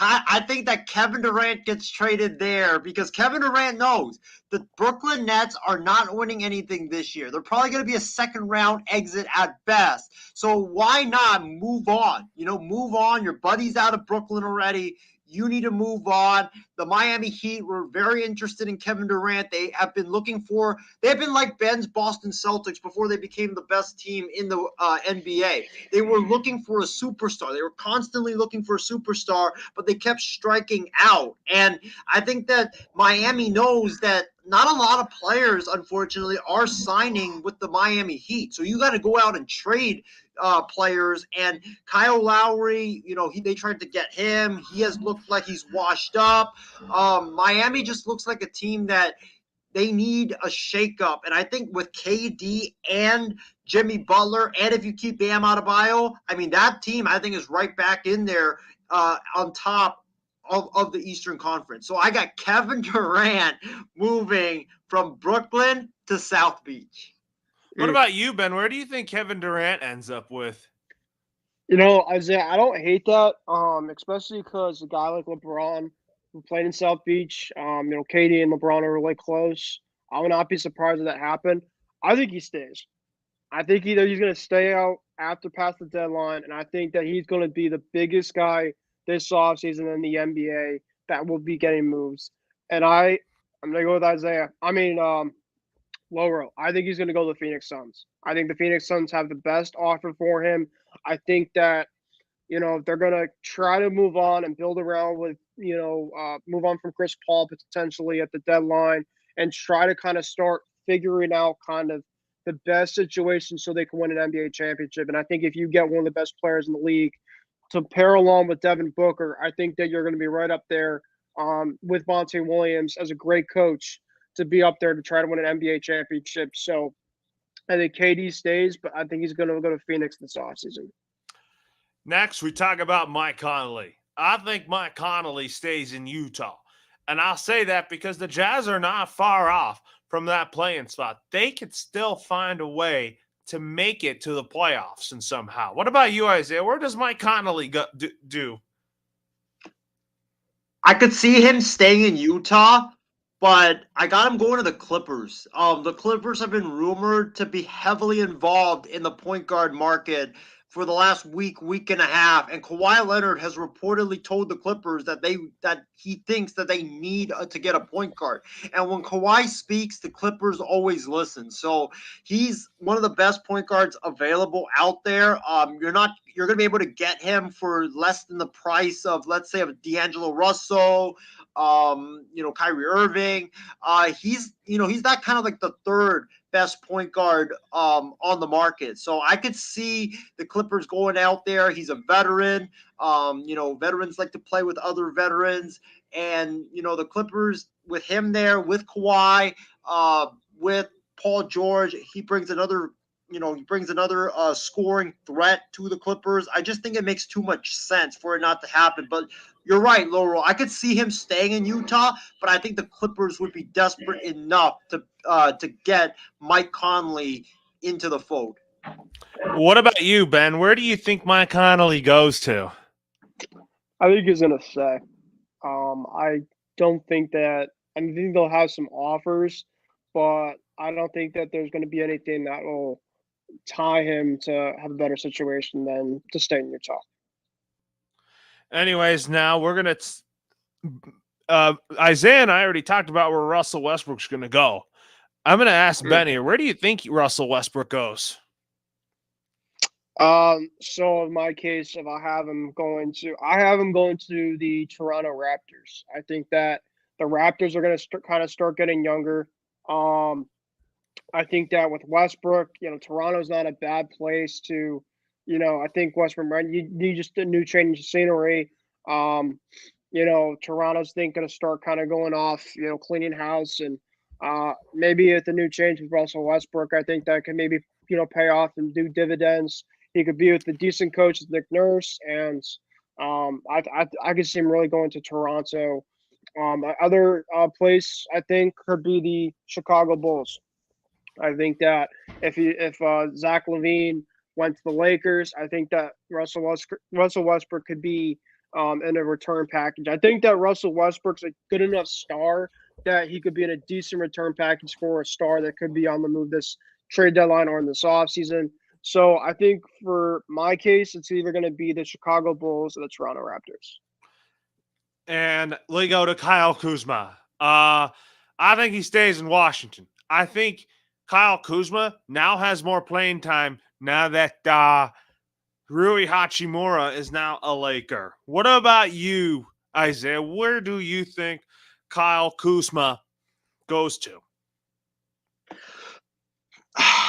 I think that Kevin Durant gets traded there because Kevin Durant knows the Brooklyn Nets are not winning anything this year. They're probably going to be a second-round exit at best. So why not move on? Move on. Your buddy's out of Brooklyn already. You need to move on. The Miami Heat were very interested in Kevin Durant. They have been like Ben's Boston Celtics before they became the best team in the NBA. They were looking for a superstar. They were constantly looking for a superstar, but they kept striking out. And I think that Miami knows that not a lot of players, unfortunately, are signing with the Miami Heat. So you got to go out and trade players. And Kyle Lowry, they tried to get him. He has looked like he's washed up. Miami just looks like a team that they need a shakeup. And I think with KD and Jimmy Butler, and if you keep Bam Adebayo, that team I think is right back in there on top of the Eastern Conference. So I got Kevin Durant moving from Brooklyn to South Beach. What about you, Ben? Where do you think Kevin Durant ends up with? Isaiah, I don't hate that, especially because a guy like LeBron who played in South Beach, KD and LeBron are really close. I would not be surprised if that happened. I think he stays. I think either he's going to stay out after past the deadline, and I think that he's going to be the biggest guy this offseason in the NBA that will be getting moves. And I'm going to go with Isaiah. Loro. I think he's going to go to the Phoenix Suns. I think the Phoenix Suns have the best offer for him. I think that, they're going to try to move on and build around with, move on from Chris Paul potentially at the deadline and try to kind of start figuring out kind of the best situation so they can win an NBA championship. And I think if you get one of the best players in the league to pair along with Devin Booker, I think that you're going to be right up there with Monty Williams as a great coach to be up there to try to win an NBA championship. So I think KD stays, but I think he's going to go to Phoenix this offseason. Next, we talk about Mike Conley. I think Mike Conley stays in Utah. And I'll say that because the Jazz are not far off from that playing spot. They could still find a way to make it to the playoffs and somehow. What about you, Isaiah? Where does Mike Conley do? I could see him staying in Utah, but I got him going to the Clippers. The Clippers have been rumored to be heavily involved in the point guard market for the last week and a half, and Kawhi Leonard has reportedly told the Clippers that he thinks that they need to get a point guard. And when Kawhi speaks, the Clippers always listen. So he's one of the best point guards available out there. You're going to be able to get him for less than the price of, let's say, of D'Angelo Russell, Kyrie Irving. He's that kind of like the third best point guard on the market. So I could see the Clippers going out there. He's a veteran. Veterans like to play with other veterans. And, the Clippers with him there, with Kawhi, with Paul George, he brings another scoring threat to the Clippers. I just think it makes too much sense for it not to happen. But you're right, Laurel. I could see him staying in Utah, but I think the Clippers would be desperate enough to get Mike Conley into the fold. What about you, Ben? Where do you think Mike Conley goes to? I think he's going to stay. I don't think that – I think they'll have some offers, but I don't think that there's going to be anything that will tie him to have a better situation than to stay in Utah. Anyways, now we're going to Isaiah and I already talked about where Russell Westbrook's going to go. I'm going to ask Benny, where do you think Russell Westbrook goes? So in my case, if I have him going to the Toronto Raptors. I think that the Raptors are going to kind of start getting younger. I think that with Westbrook, Toronto's not a bad place to, I think Westbrook, you need just a new change of scenery. Toronto's going to start kind of going off, cleaning house, and maybe with the new change with Russell Westbrook, I think that can maybe, pay off and do dividends. He could be with the decent coach, Nick Nurse, and I could see him really going to Toronto. Other place I think could be the Chicago Bulls. I think that if Zach LaVine went to the Lakers, I think that Russell Westbrook could be in a return package. I think that Russell Westbrook's a good enough star that he could be in a decent return package for a star that could be on the move this trade deadline or in this offseason. So I think for my case, it's either going to be the Chicago Bulls or the Toronto Raptors. And we go to Kyle Kuzma. I think he stays in Washington. I think Kyle Kuzma now has more playing time now that Rui Hachimura is now a Laker. What about you, Isaiah? Where do you think Kyle Kuzma goes to?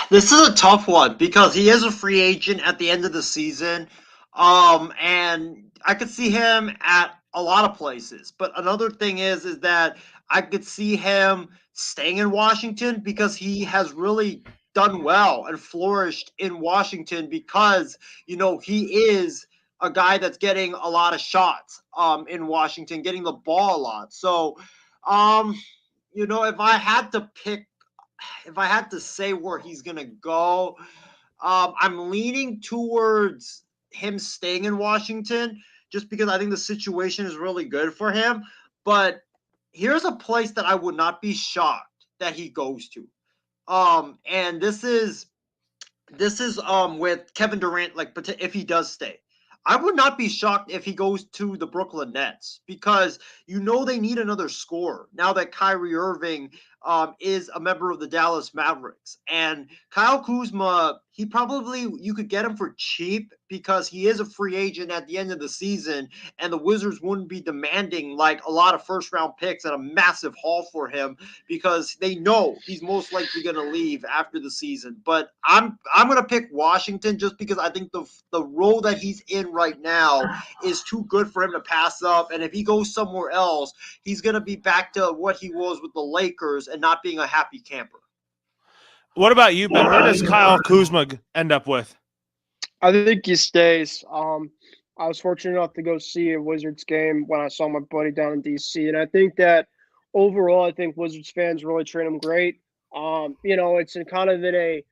This is a tough one because he is a free agent at the end of the season. And I could see him at a lot of places. But another thing is that I could see him staying in Washington because he has really done well and flourished in Washington because, he is a guy that's getting a lot of shots in Washington, getting the ball a lot. So, if I had to say where he's gonna go, I'm leaning towards him staying in Washington just because I think the situation is really good for him. But here's a place that I would not be shocked that he goes to. And this is with Kevin Durant, like, if he does stay. I would not be shocked if he goes to the Brooklyn Nets because they need another scorer now that Kyrie Irving is a member of the Dallas Mavericks. And Kyle Kuzma, you could get him for cheap because he is a free agent at the end of the season, and the Wizards wouldn't be demanding like a lot of first-round picks and a massive haul for him because they know he's most likely going to leave after the season. But I'm going to pick Washington just because I think the role that he's in right now is too good for him to pass up. And if he goes somewhere else, he's going to be back to what he was with the Lakers and not being a happy camper. What about you, Ben? Where does Kyle Kuzma end up with? I think he stays. I was fortunate enough to go see a Wizards game when I saw my buddy down in DC, and I think that overall, I think Wizards fans really treat him great. It's in a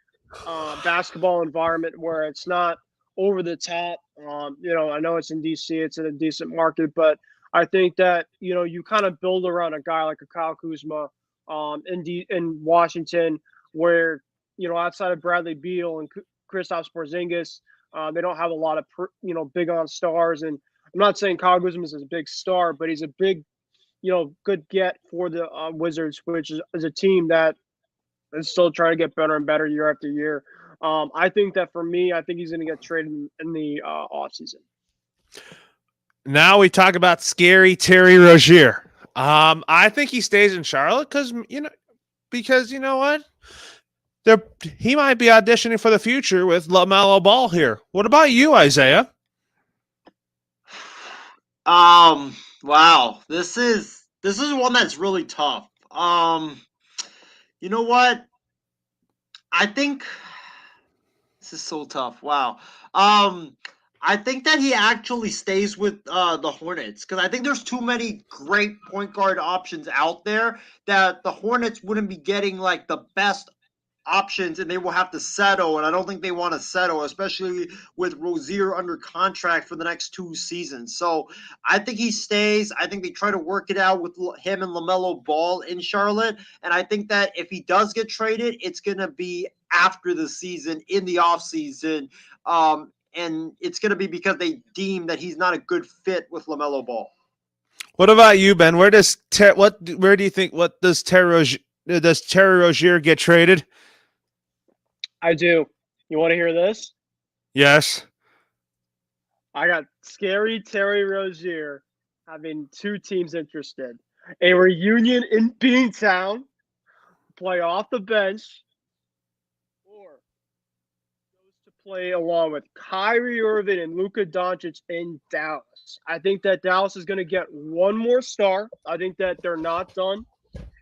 basketball environment where it's not over the top. I know it's in DC, it's in a decent market, but I think that you kind of build around a guy like a Kyle Kuzma in Washington, where outside of Bradley Beal and Kristaps Porzingis, they don't have a lot of big on stars. And I'm not saying Kyle Kuzma is a big star, but he's a big good get for the Wizards, which is a team that is still trying to get better and better year after year. I think that for me, I think he's going to get traded in the offseason. Now we talk about scary Terry Rozier. I think he stays in Charlotte because you know what? He might be auditioning for the future with LaMelo Ball here. What about you, Isaiah? Wow. This is one that's really tough. You know what? I think this is so tough. Wow. I think that he actually stays with the Hornets because I think there's too many great point guard options out there that the Hornets wouldn't be getting like the best options, and they will have to settle, and I don't think they want to settle, especially with Rozier under contract for the next 2 seasons. So I think he stays. I think they try to work it out with him and LaMelo Ball in Charlotte, and I think that if he does get traded, it's going to be after the season, in the offseason, and it's going to be because they deem that he's not a good fit with LaMelo Ball. What about you, Ben? Where do you think does Terry Rozier get traded? I do. You want to hear this? Yes. I got scary Terry Rozier having 2 teams interested. A reunion in Beantown, play off the bench, or goes to play along with Kyrie Irving and Luka Doncic in Dallas. I think that Dallas is going to get one more star. I think that they're not done.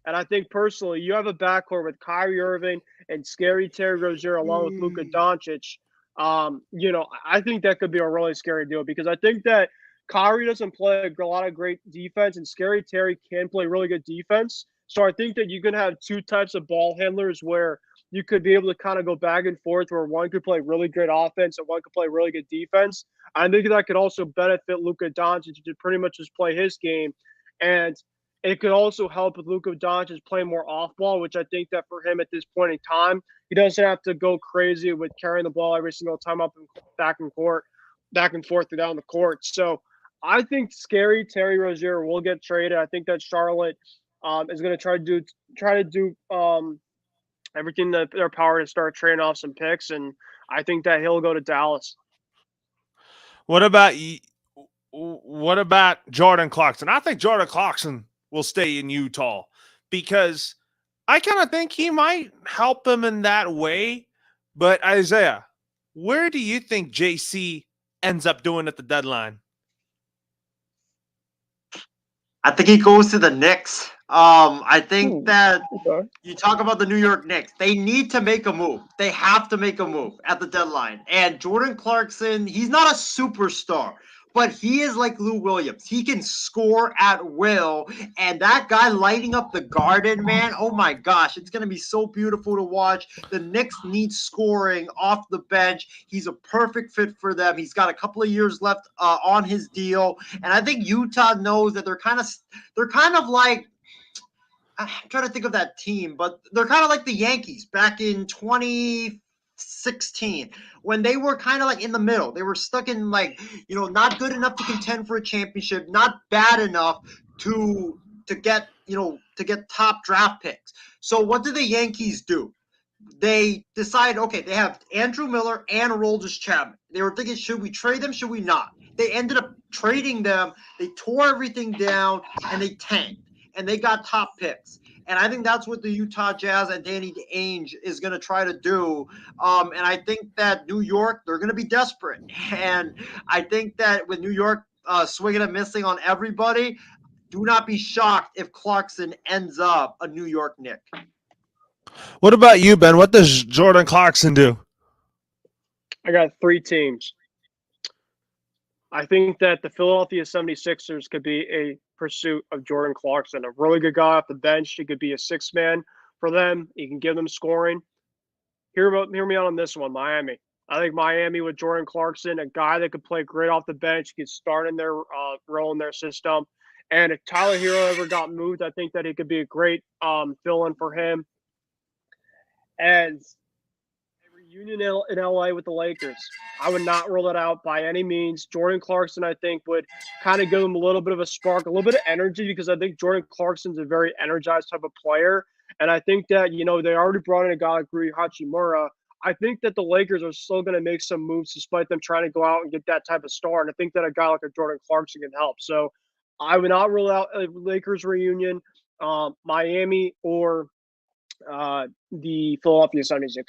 And I think personally, you have a backcourt with Kyrie Irving and scary Terry Rozier along with Luka Doncic. I think that could be a really scary deal because I think that Kyrie doesn't play a lot of great defense, and scary Terry can play really good defense. So I think that you can have 2 types of ball handlers where you could be able to kind of go back and forth, where one could play really great offense and one could play really good defense. I think that could also benefit Luka Doncic to pretty much just play his game, and it could also help with Luka Doncic playing more off ball, which I think that for him at this point in time, he doesn't have to go crazy with carrying the ball every single time up and back and forth down the court. So I think scary Terry Rozier will get traded. I think that Charlotte is going to try to do everything in their power to start trading off some picks, and I think that he'll go to Dallas. What about Jordan Clarkson? I think Jordan Clarkson will stay in Utah because I kind of think he might help them in that way. But Isaiah, where do you think JC ends up doing at the deadline? I think he goes to the Knicks. I think that Okay. you talk about the New York Knicks. They need to make a move. They have to make a move at the deadline. And Jordan Clarkson, he's not a superstar, but he is like Lou Williams. He can score at will. And that guy lighting up the Garden, man, oh my gosh, it's going to be so beautiful to watch. The Knicks need scoring off the bench. He's a perfect fit for them. He's got a couple of years left on his deal. And I think Utah knows that they're kind of like, I'm trying to think of that team, but they're kind of like the Yankees back in 2016 when they were kind of like in the middle. They were stuck in like, not good enough to contend for a championship, not bad enough to get, to get top draft picks. So what do the Yankees do? They decide, okay, they have Andrew Miller and Aroldis Chapman. They were thinking, should we trade them? Should we not? They ended up trading them. They tore everything down and they tanked. And they got top picks. And I think that's what the Utah Jazz and Danny Ainge is going to try to do. And I think that New York, they're going to be desperate. And I think that with New York swinging and missing on everybody, do not be shocked if Clarkson ends up a New York Knick. What about you, Ben? What does Jordan Clarkson do? I got 3 teams. I think that the Philadelphia 76ers could be a pursuit of Jordan Clarkson, a really good guy off the bench. He could be a 6-man for them. He can give them scoring. Hear me out on this one, Miami. I think Miami with Jordan Clarkson, a guy that could play great off the bench, he could start in their role in their system. And if Tyler Hero ever got moved, I think that he could be a great fill-in for him. And reunion in LA with the Lakers. I would not rule it out by any means. Jordan Clarkson, I think, would kind of give them a little bit of a spark, a little bit of energy, because I think Jordan Clarkson's a very energized type of player. And I think that, they already brought in a guy like Rui Hachimura. I think that the Lakers are still going to make some moves despite them trying to go out and get that type of star. And I think that a guy like a Jordan Clarkson can help. So I would not rule out a Lakers reunion, Miami, or the Philadelphia 76ers.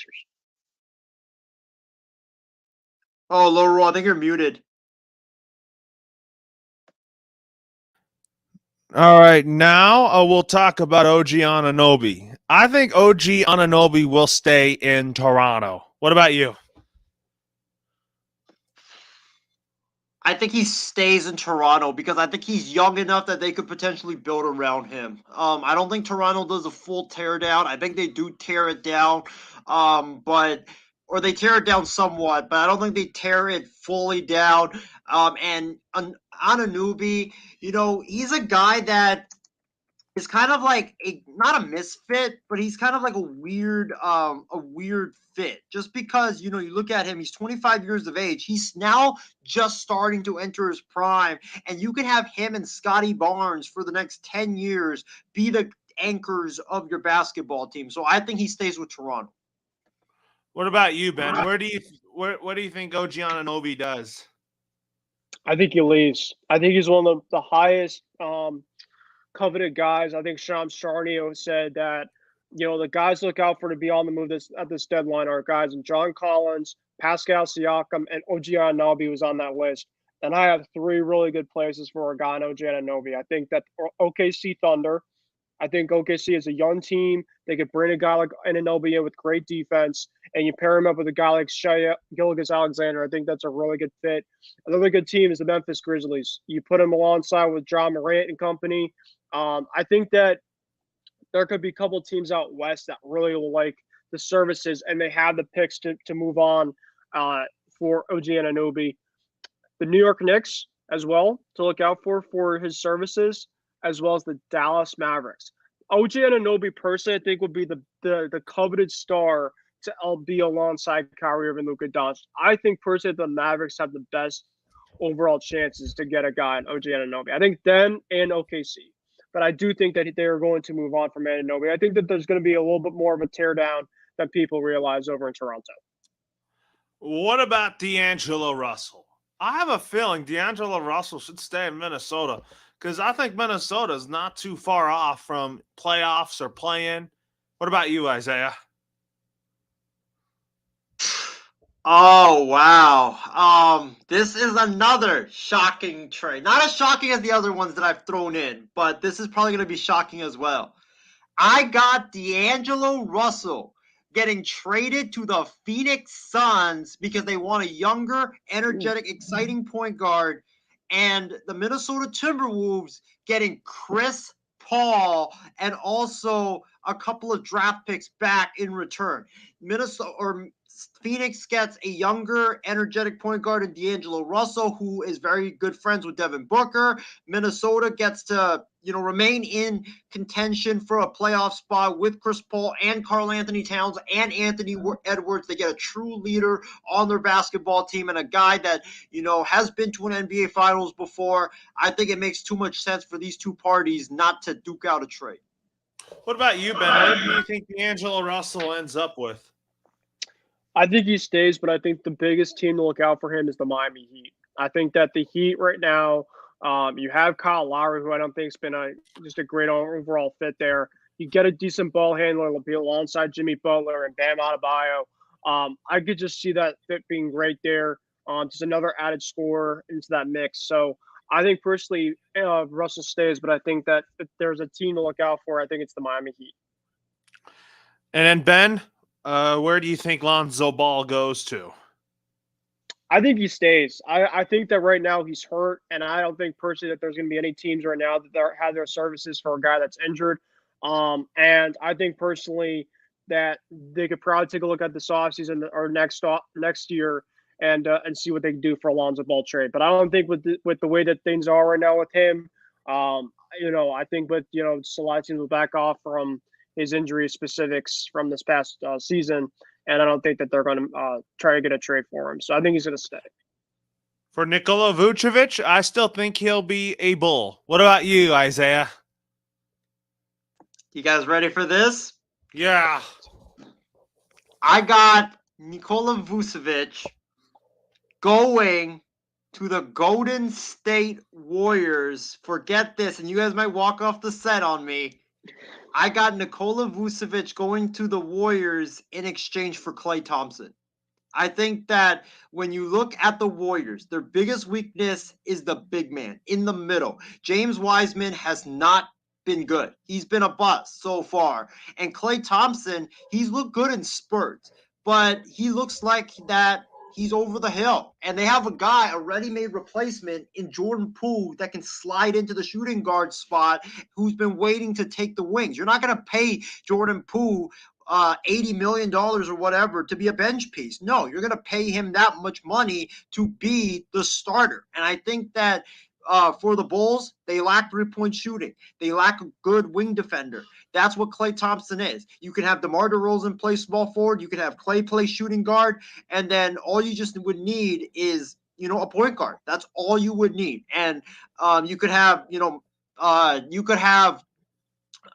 Oh, Laurel, I think you're muted. All right, now we'll talk about OG Anunoby. I think OG Anunoby will stay in Toronto. What about you? I think he stays in Toronto because I think he's young enough that they could potentially build around him. I don't think Toronto does a full tear down. I think they do tear it down, or they tear it down somewhat, but I don't think they tear it fully down. And Anunoby, he's a guy that is kind of like not a misfit, but he's kind of like a weird fit. Just because you look at him, he's 25 years of age. He's now just starting to enter his prime, and you can have him and Scotty Barnes for the next 10 years be the anchors of your basketball team. So I think he stays with Toronto. What about you, Ben? What do you think OG Anunoby does? I think he leaves. I think he's one of the highest coveted guys. I think Shams Charania said that, the guys look out for to be on the move at this deadline are guys and John Collins, Pascal Siakam, and OG Anunoby was on that list. And I have 3 really good places for a guy in OG Anunoby. I think that OKC Thunder. I think OKC is a young team. They could bring a guy like Anunoby in with great defense, and you pair him up with a guy like Shai Gilgeous-Alexander. I think that's a really good fit. Another good team is the Memphis Grizzlies. You put him alongside with John Morant and company. I think that there could be a couple teams out west that really will like the services, and they have the picks to move on for OG Anunoby. The New York Knicks as well to look out for his services, as well as the Dallas Mavericks. OG Anunoby personally, I think, would be the coveted star to be alongside Kyrie Irving and Luka Doncic. I think personally the Mavericks have the best overall chances to get a guy in OG Anunoby. I think them and OKC. But I do think that they are going to move on from Anunoby. I think that there's going to be a little bit more of a teardown than people realize over in Toronto. What about D'Angelo Russell? I have a feeling D'Angelo Russell should stay in Minnesota because I think Minnesota is not too far off from playoffs or play-in. What about you, Isaiah? Oh wow. This is another shocking trade. Not as shocking as the other ones that I've thrown in, but this is probably going to be shocking as well. I got D'Angelo Russell getting traded to the Phoenix Suns because they want a younger, energetic, exciting point guard, and the Minnesota Timberwolves getting Chris Paul and also a couple of draft picks back in return. Phoenix gets a younger, energetic point guard in D'Angelo Russell, who is very good friends with Devin Booker. Minnesota gets to, remain in contention for a playoff spot with Chris Paul and Karl-Anthony Towns and Anthony Edwards. They get a true leader on their basketball team and a guy that, has been to an NBA Finals before. I think it makes too much sense for these two parties not to duke out a trade. What about you, Ben? Where do you think D'Angelo Russell ends up with? I think he stays, but I think the biggest team to look out for him is the Miami Heat. I think that the Heat right now, you have Kyle Lowry, who I don't think has been just a great overall fit there. You get a decent ball handler alongside Jimmy Butler and Bam Adebayo. I could just see that fit being great there. Just another added scorer into that mix. So I think personally Russell stays, but I think that if there's a team to look out for, I think it's the Miami Heat. And then Ben, where do you think Lonzo Ball goes to? I think he stays. I think that right now he's hurt, and I don't think personally that there's going to be any teams right now that have their services for a guy that's injured. And I think personally that they could probably take a look at this offseason or next year and see what they can do for a Lonzo Ball trade. But I don't think with the way that things are right now with him, I think with just a lot of teams will back off from his injury specifics from this past season, and I don't think that they're going to try to get a trade for him. So I think he's going to stay. For Nikola Vucevic, I still think he'll be a Bull. What about you, Isaiah? You guys ready for this? Yeah. I got Nikola Vucevic going to the Golden State Warriors. Forget this, and you guys might walk off the set on me. I got Nikola Vucevic going to the Warriors in exchange for Klay Thompson. I think that when you look at the Warriors, their biggest weakness is the big man in the middle. James Wiseman has not been good. He's been a bust so far. And Klay Thompson, he's looked good in spurts, but he looks like that he's over the hill. And they have a ready-made replacement in Jordan Poole that can slide into the shooting guard spot, who's been waiting to take the wings. You're not going to pay Jordan Poole $80 million or whatever to be a bench piece. No, you're going to pay him that much money to be the starter. And I think that for the Bulls, they lack three-point shooting. They lack a good wing defender. That's what Klay Thompson is. You can have DeMar DeRozan play small forward. You can have Klay play shooting guard. And then all you just would need is, a point guard. That's all you would need. And you could have,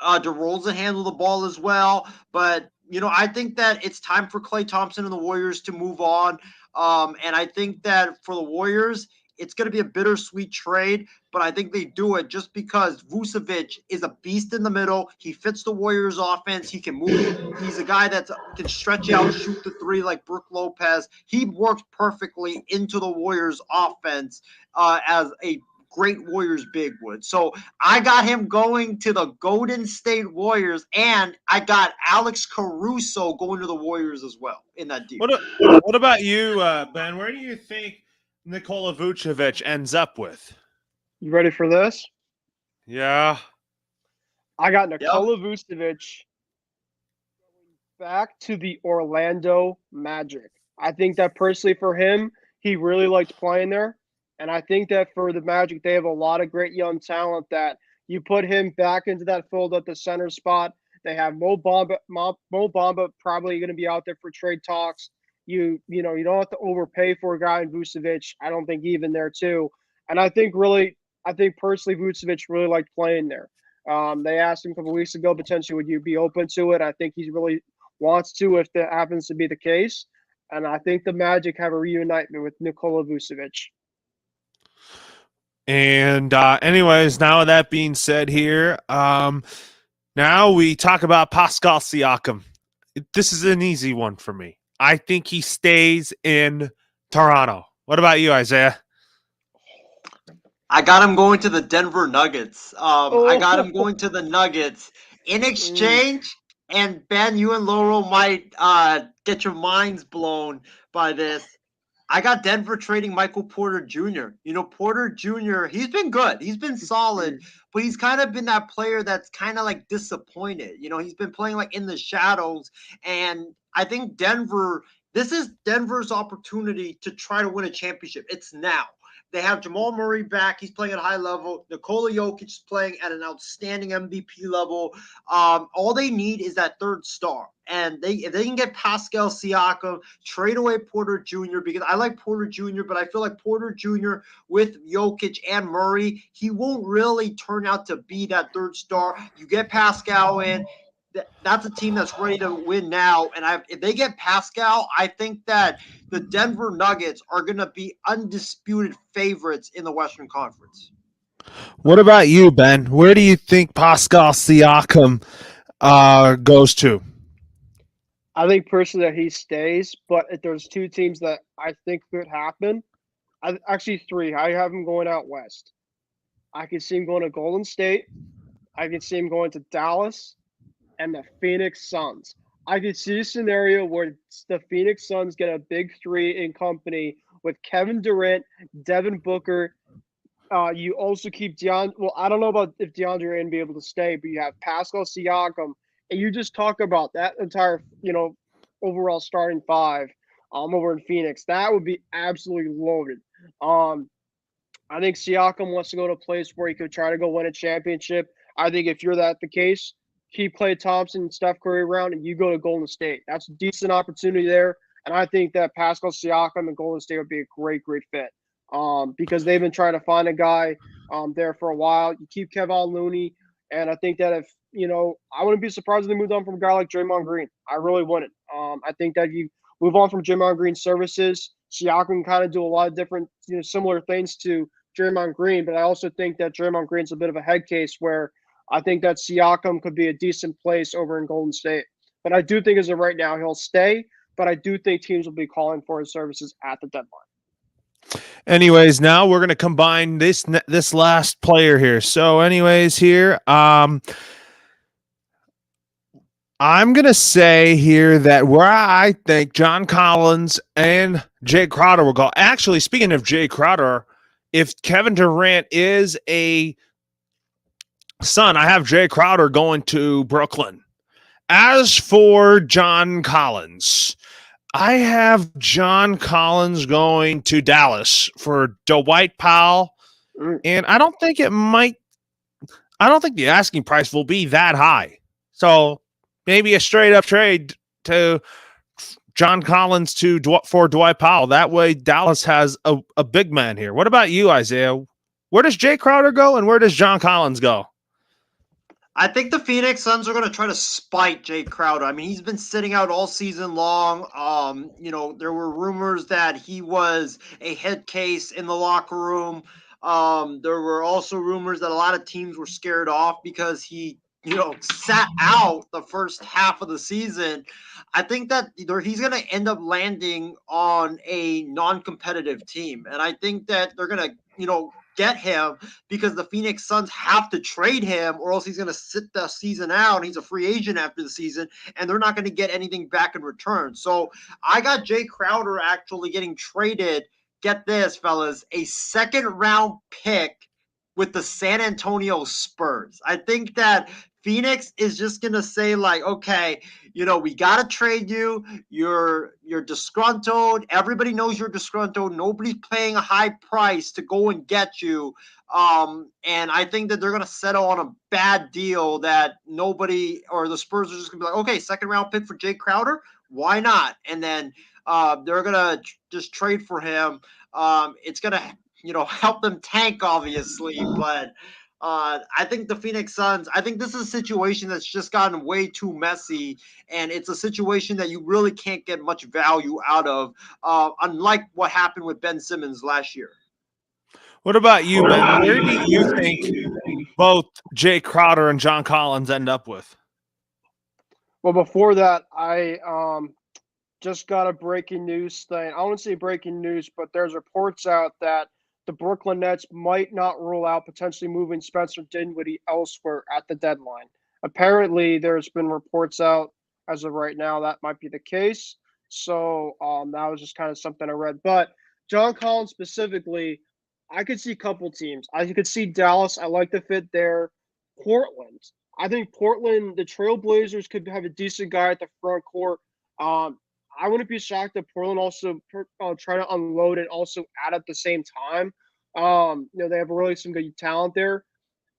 DeRozan handle the ball as well. But, I think that it's time for Klay Thompson and the Warriors to move on. And I think that for the Warriors, it's going to be a bittersweet trade, but I think they do it just because Vucevic is a beast in the middle. He fits the Warriors' offense. He can move. He's a guy that can stretch out, shoot the three like Brook Lopez. He works perfectly into the Warriors' offense as a great Warriors big would. So I got him going to the Golden State Warriors, and I got Alex Caruso going to the Warriors as well in that deal. What about you, Ben? Where do you think Nikola Vucevic ends up with? You ready for this? Yeah. I got Nikola Vucevic back to the Orlando Magic. I think that personally for him, he really liked playing there. And I think that for the Magic, they have a lot of great young talent that you put him back into that fold at the center spot. They have Mo Bamba probably going to be out there for trade talks. You don't have to overpay for a guy in Vucevic. I don't think even there too. And I think personally Vucevic really liked playing there. They asked him a couple weeks ago, potentially, would you be open to it? I think he really wants to if that happens to be the case. And I think the Magic have a reunitement with Nikola Vucevic. And anyways, now with that being said here, now we talk about Pascal Siakam. This is an easy one for me. I think he stays in Toronto. What about you, Isaiah? I got him going to the Denver Nuggets. I got him Oh. going to the Nuggets in exchange. And Ben, you and Laurel might get your minds blown by this. I got Denver trading Michael Porter Jr. You know, Porter Jr., he's been good. He's been solid, but he's kind of been that player that's kind of like disappointed. You know, he's been playing like in the shadows. And I think this is Denver's opportunity to try to win a championship. It's now. They have Jamal Murray back. He's playing at a high level. Nikola Jokic is playing at an outstanding MVP level. All they need is that third star. And if they can get Pascal Siakam, trade away Porter Jr., because I like Porter Jr., but I feel like Porter Jr. with Jokic and Murray, he won't really turn out to be that third star. You get Pascal in. That's a team that's ready to win now. And if they get Pascal, I think that the Denver Nuggets are going to be undisputed favorites in the Western Conference. What about you, Ben? Where do you think Pascal Siakam goes to? I think personally that he stays, but if there's two teams that I think could happen, actually three. I have him going out west. I can see him going to Golden State. I can see him going to Dallas and the Phoenix Suns. I could see a scenario where the Phoenix Suns get a big three in company with Kevin Durant, Devin Booker. You also keep well, I don't know about if DeAndre Ayton be able to stay, but you have Pascal Siakam, and you just talk about that entire, overall starting five over in Phoenix. That would be absolutely loaded. I think Siakam wants to go to a place where he could try to go win a championship. I think if you're the case, keep Klay Thompson and Steph Curry around, and you go to Golden State. That's a decent opportunity there. And I think that Pascal Siakam and Golden State would be a great, great fit because they've been trying to find a guy there for a while. You keep Kevin Looney, and I think that if, I wouldn't be surprised if they moved on from a guy like Draymond Green. I really wouldn't. I think that you move on from Draymond Green's services. Siakam can kind of do a lot of different, similar things to Draymond Green, but I also think that Draymond Green's a bit of a head case where I think that Siakam could be a decent place over in Golden State. But I do think as of right now, he'll stay. But I do think teams will be calling for his services at the deadline. Anyways, now we're going to combine this last player here. So anyways, here, I'm going to say here that where I think John Collins and Jay Crowder will go. Actually, speaking of Jay Crowder, if Kevin Durant is a Son, I have Jay Crowder going to Brooklyn. As for John Collins, I have John Collins going to Dallas for Dwight Powell. And I don't think the asking price will be that high. So maybe a straight up trade to John Collins for Dwight Powell. That way Dallas has a big man here. What about you, Isaiah? Where does Jay Crowder go and where does John Collins go? I think the Phoenix Suns are going to try to spite Jay Crowder. I mean, he's been sitting out all season long. There were rumors that he was a head case in the locker room. There were also rumors that a lot of teams were scared off because he, sat out the first half of the season. I think that he's going to end up landing on a non-competitive team. And I think that they're going to, get him because the Phoenix Suns have to trade him or else he's going to sit the season out and he's a free agent after the season and they're not going to get anything back in return. So I got Jay Crowder actually getting traded. Get this, fellas, a second round pick with the San Antonio Spurs. I think that Phoenix is just going to say okay, we got to trade you. You're disgruntled. Everybody knows you're disgruntled. Nobody's paying a high price to go and get you. And I think that they're going to settle on a bad deal that nobody or the Spurs are just going to be like, okay, second round pick for Jay Crowder. Why not? And then they're going to just trade for him. It's going to, help them tank obviously, but I think the Phoenix Suns, I think this is a situation that's just gotten way too messy, and it's a situation that you really can't get much value out of, unlike what happened with Ben Simmons last year. What about you, Ben? Where do you think both Jay Crowder and John Collins end up with? Well, before that, just got a breaking news thing. I wouldn't say breaking news, but there's reports out that the Brooklyn Nets might not rule out potentially moving Spencer Dinwiddie elsewhere at the deadline. Apparently, there's been reports out as of right now that might be the case. So that was just kind of something I read. But John Collins specifically, I could see a couple teams. I could see Dallas. I like the fit there. Portland. I think Portland, the Trailblazers could have a decent guy at the front court. I wouldn't be shocked if Portland also try to unload and also add at the same time. They have really some good talent there.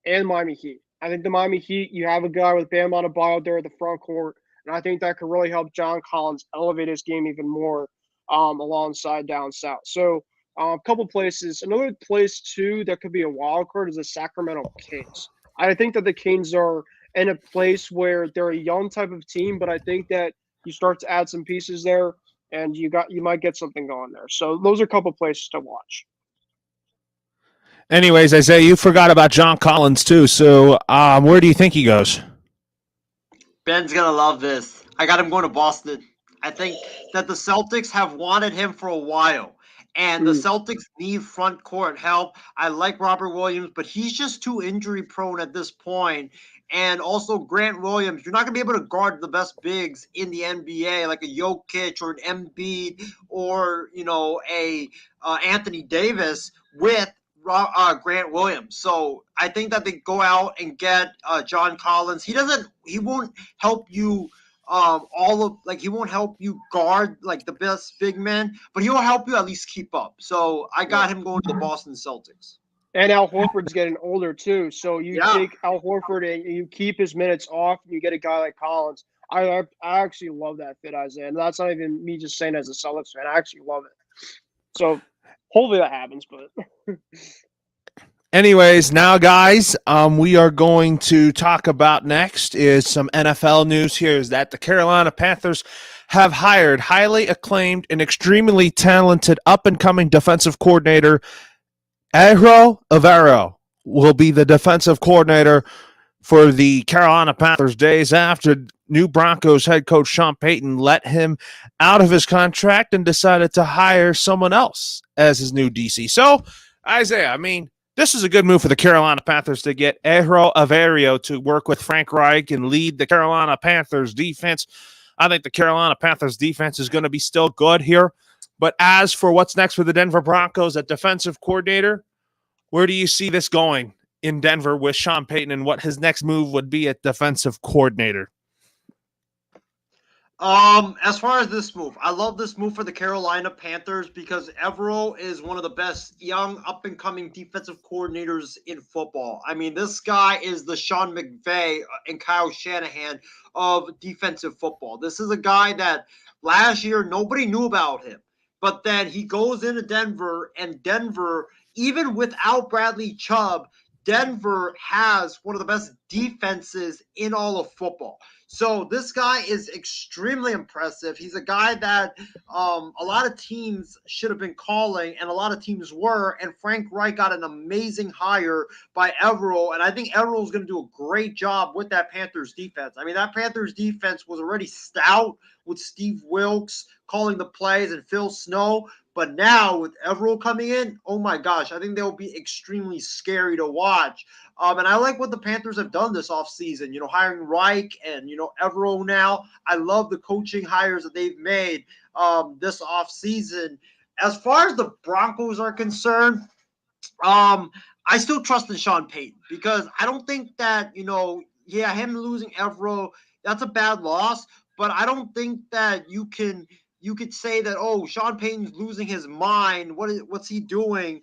And Miami Heat. I think the Miami Heat, you have a guy with Bam Adebayo there at the front court, and I think that could really help John Collins elevate his game even more alongside down south. So a couple places. Another place, too, that could be a wild card is the Sacramento Kings. I think that the Kings are in a place where they're a young type of team, but I think that you start to add some pieces there, and you might get something going there. So those are a couple places to watch. Anyways, Isaiah, you forgot about John Collins too. So where do you think he goes? Ben's going to love this. I got him going to Boston. I think that the Celtics have wanted him for a while. And the Celtics need front court help. I like Robert Williams, but he's just too injury prone at this point. And also Grant Williams, you're not going to be able to guard the best bigs in the NBA, like a Jokic or an Embiid or, a Anthony Davis with Grant Williams. So I think that they go out and get John Collins. He won't help you he won't help you guard like the best big men, but he'll help you at least keep up. So I got him going to the Boston Celtics. And Al Horford's getting older too. So you take Al Horford and you keep his minutes off, and you get a guy like Collins. I actually love that fit, Isaiah. And that's not even me just saying as a Celtics fan. I actually love it. So hopefully that happens, but anyways, now guys, we are going to talk about next is some NFL news. Here is that the Carolina Panthers have hired highly acclaimed and extremely talented up-and-coming defensive coordinator Ejiro Evero will be the defensive coordinator for the Carolina Panthers days after new Broncos head coach Sean Payton let him out of his contract and decided to hire someone else as his new DC. So, Isaiah, this is a good move for the Carolina Panthers to get Ejiro Evero to work with Frank Reich and lead the Carolina Panthers defense. I think the Carolina Panthers defense is going to be still good here. But as for what's next for the Denver Broncos at defensive coordinator, where do you see this going in Denver with Sean Payton and what his next move would be at defensive coordinator? As far as this move, I love this move for the Carolina Panthers because Evero is one of the best young up-and-coming defensive coordinators in football. This guy is the Sean McVay and Kyle Shanahan of defensive football. This is a guy that last year nobody knew about him, but then he goes into Denver, and Denver, even without Bradley Chubb, Denver has one of the best defenses in all of football. So this guy is extremely impressive. He's a guy that a lot of teams should have been calling, and a lot of teams were, and Frank Reich got an amazing hire by Evero, and I think Evero is going to do a great job with that Panthers defense. That Panthers defense was already stout with Steve Wilkes calling the plays and Phil Snow, but now with Evero coming in, oh my gosh, I think they'll be extremely scary to watch. And I like what the Panthers have done this offseason, hiring Reich and, Evero now. I love the coaching hires that they've made this offseason. As far as the Broncos are concerned, I still trust in Sean Payton because I don't think that, him losing Evero, that's a bad loss, but I don't think that you could say that, oh, Sean Payton's losing his mind. What's he doing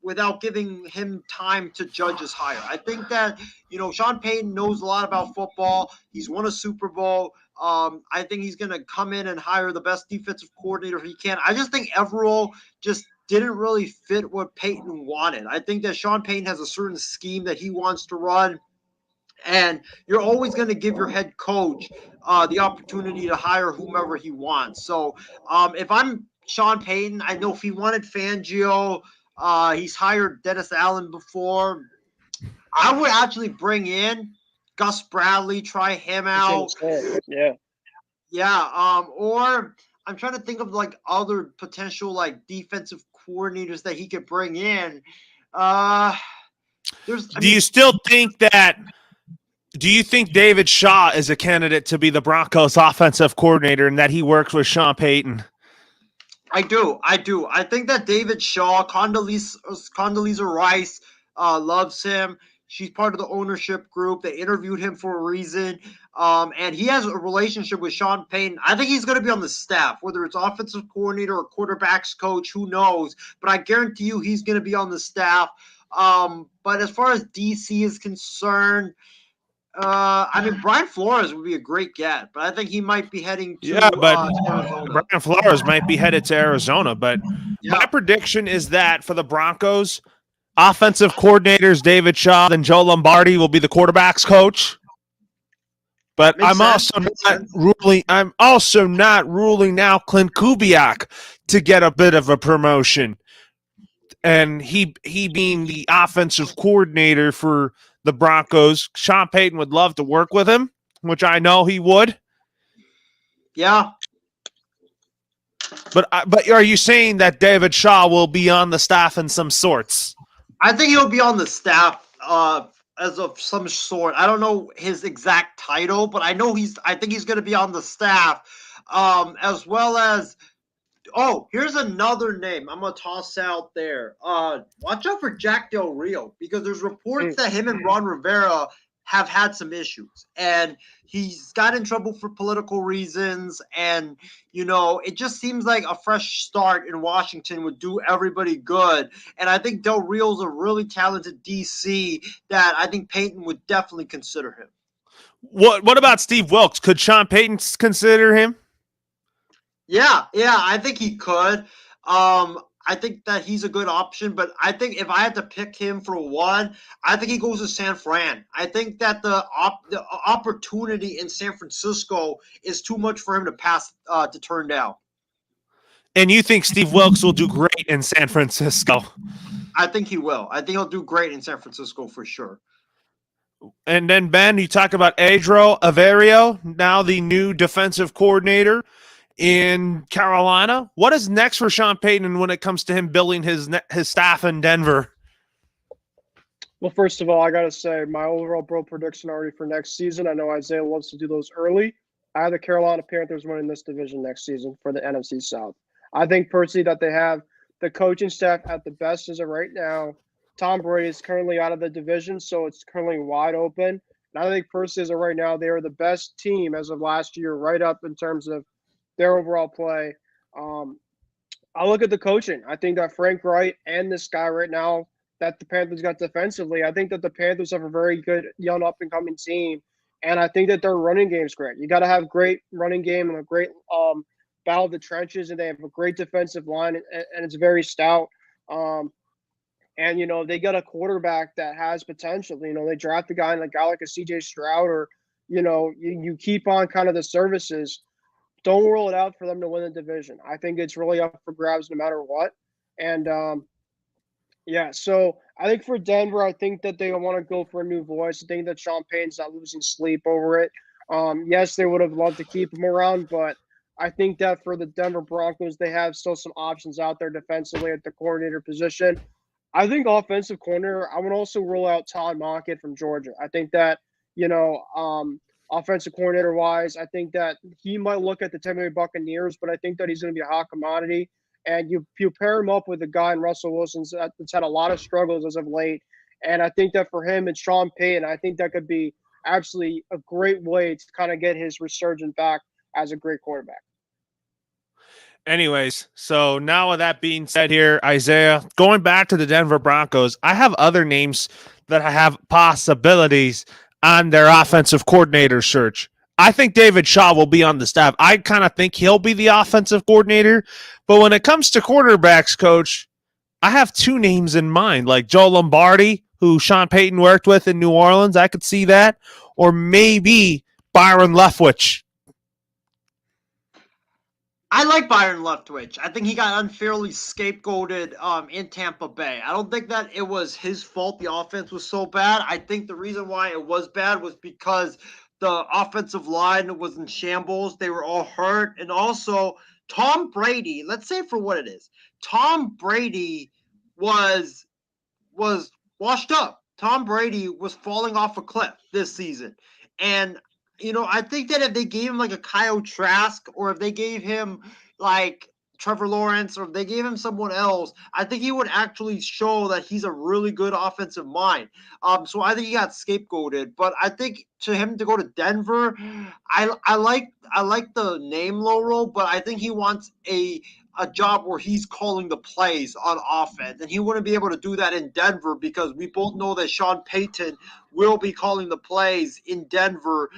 without giving him time to judge his hire? I think that, Sean Payton knows a lot about football. He's won a Super Bowl. I think he's going to come in and hire the best defensive coordinator he can. I just think Evero just didn't really fit what Payton wanted. I think that Sean Payton has a certain scheme that he wants to run. And you're always going to give your head coach the opportunity to hire whomever he wants. So if I'm Sean Payton, I know if he wanted Fangio, he's hired Dennis Allen before. I would actually bring in Gus Bradley, try him out. Yeah. Yeah, or I'm trying to think of like other potential like defensive coordinators that he could bring in. Uh there's I Do you mean still think that? Do you think David Shaw is a candidate to be the Broncos offensive coordinator and that he works with Sean Payton? I do. I do. I think that David Shaw, Condoleezza Rice, loves him. She's part of the ownership group. They interviewed him for a reason. And he has a relationship with Sean Payton. I think he's going to be on the staff, whether it's offensive coordinator or quarterbacks coach, who knows? But I guarantee you he's going to be on the staff. But as far as DC is concerned, I mean, Brian Flores would be a great get, but I think he might be heading to Yeah, but Arizona. Brian Flores might be headed to Arizona. But Yeah. my prediction is that for the Broncos, offensive coordinators David Shaw and Joe Lombardi will be the quarterbacks coach. But Makes I'm sense. also Makes not sense. ruling. I'm also not ruling out Clint Kubiak to get a bit of a promotion, and he being the offensive coordinator for the Broncos. Sean Payton would love to work with him, which I know he would. Yeah. But are you saying that David Shaw will be on the staff in some sorts? I think he'll be on the staff as of some sort. I don't know his exact title, but I think he's going to be on the staff as well as. Oh, here's another name I'm gonna toss out there. Watch out for Jack Del Rio because there's reports that him and Ron Rivera have had some issues, and he's got in trouble for political reasons. And it just seems like a fresh start in Washington would do everybody good. And I think Del Rio's a really talented DC that I think Payton would definitely consider him. What about Steve Wilkes? Could Sean Payton consider him? Yeah, I think he could. I think that he's a good option, but I think if I had to pick him for one, I think he goes to San Fran. I think that the opportunity in San Francisco is too much for him to pass to turn down. And you think Steve Wilkes will do great in San Francisco? I think he will. I think he'll do great in San Francisco for sure. And then, Ben, you talk about Adro Averio, now the new defensive coordinator in Carolina. What is next for Sean Payton when it comes to him building his staff in Denver? Well, first of all, I got to say my overall bro prediction already for next season. I know Isaiah loves to do those early. I have the Carolina Panthers winning this division next season for the NFC South. I think personally that they have the coaching staff at the best as of right now. Tom Brady is currently out of the division, so it's currently wide open. And I think personally as of right now, they are the best team as of last year, right up in terms of their overall play. I look at the coaching. I think that Frank Wright and this guy right now that the Panthers got defensively, I think that the Panthers have a very good young up-and-coming team, and I think that their running game is great. You got to have great running game and a great battle of the trenches, and they have a great defensive line, and it's very stout. And, they got a quarterback that has potential. They draft a guy like a C.J. Stroud or, you keep on kind of the services. Don't rule it out for them to win the division. I think it's really up for grabs no matter what. And, so I think for Denver, I think that they want to go for a new voice. I think that Sean Payton's not losing sleep over it. Yes, they would have loved to keep him around, but I think that for the Denver Broncos, they have still some options out there defensively at the coordinator position. I think offensive coordinator, I would also rule out Todd Monken from Georgia. I think that, offensive coordinator wise, I think that he might look at the Tampa Bay Buccaneers, but I think that he's going to be a hot commodity. And you pair him up with a guy in Russell Wilson that's had a lot of struggles as of late. And I think that for him and Sean Payton, I think that could be absolutely a great way to kind of get his resurgence back as a great quarterback. Anyways, so now with that being said here, Isaiah, going back to the Denver Broncos, I have other names that I have possibilities on their offensive coordinator search. I think David Shaw will be on the staff. I kind of think he'll be the offensive coordinator. But when it comes to quarterbacks, coach, I have two names in mind, like Joe Lombardi, who Sean Payton worked with in New Orleans. I could see that. Or maybe Byron Leftwich. I like Byron Leftwich. I think he got unfairly scapegoated in Tampa Bay. I don't think that it was his fault the offense was so bad. I think the reason why it was bad was because The offensive line was in shambles. They were all hurt. And also, Tom Brady, let's say for what it is, Tom Brady was washed up. Tom Brady was falling off a cliff this season. And, I think that if they gave him like a Kyle Trask, or if they gave him like Trevor Lawrence, or if they gave him someone else, I think he would actually show that he's a really good offensive mind. So I think he got scapegoated. But I think to him to go to Denver, I like the name Loro, but I think he wants a job where he's calling the plays on offense, and he wouldn't be able to do that in Denver because we both know that Sean Payton will be calling the plays in Denver.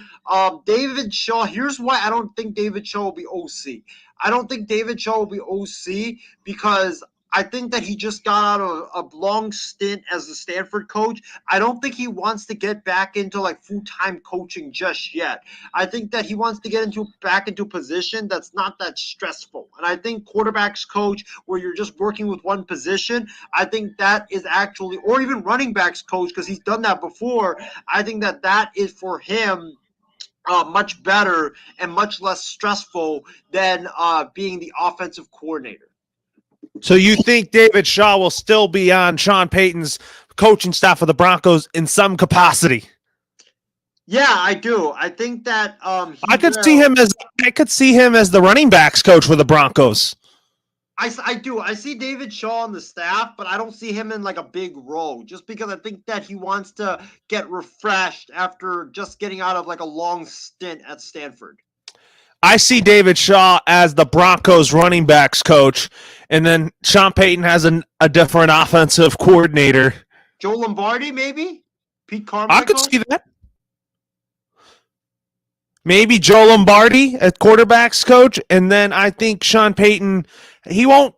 David Shaw, here's why I don't think David Shaw will be OC. I don't think David Shaw will be OC because I think that he just got out of a long stint as the Stanford coach. I don't think he wants to get back into like full-time coaching just yet. I think that he wants to get back into a position that's not that stressful. And I think quarterbacks coach, where you're just working with one position, I think that is actually, or even running backs coach, because he's done that before. I think that is for him much better and much less stressful than being the offensive coordinator. So you think David Shaw will still be on Sean Payton's coaching staff of the Broncos in some capacity? Yeah, I do. I think that I could see him as the running backs coach for the Broncos. I do. I see David Shaw on the staff, but I don't see him in like a big role, just because I think that he wants to get refreshed after just getting out of like a long stint at Stanford. I see David Shaw as the Broncos running backs coach, and then Sean Payton has a different offensive coordinator. Joe Lombardi, maybe? Pete Carmichael? I could see that. Maybe Joe Lombardi as quarterbacks coach, and then I think Sean Payton, he won't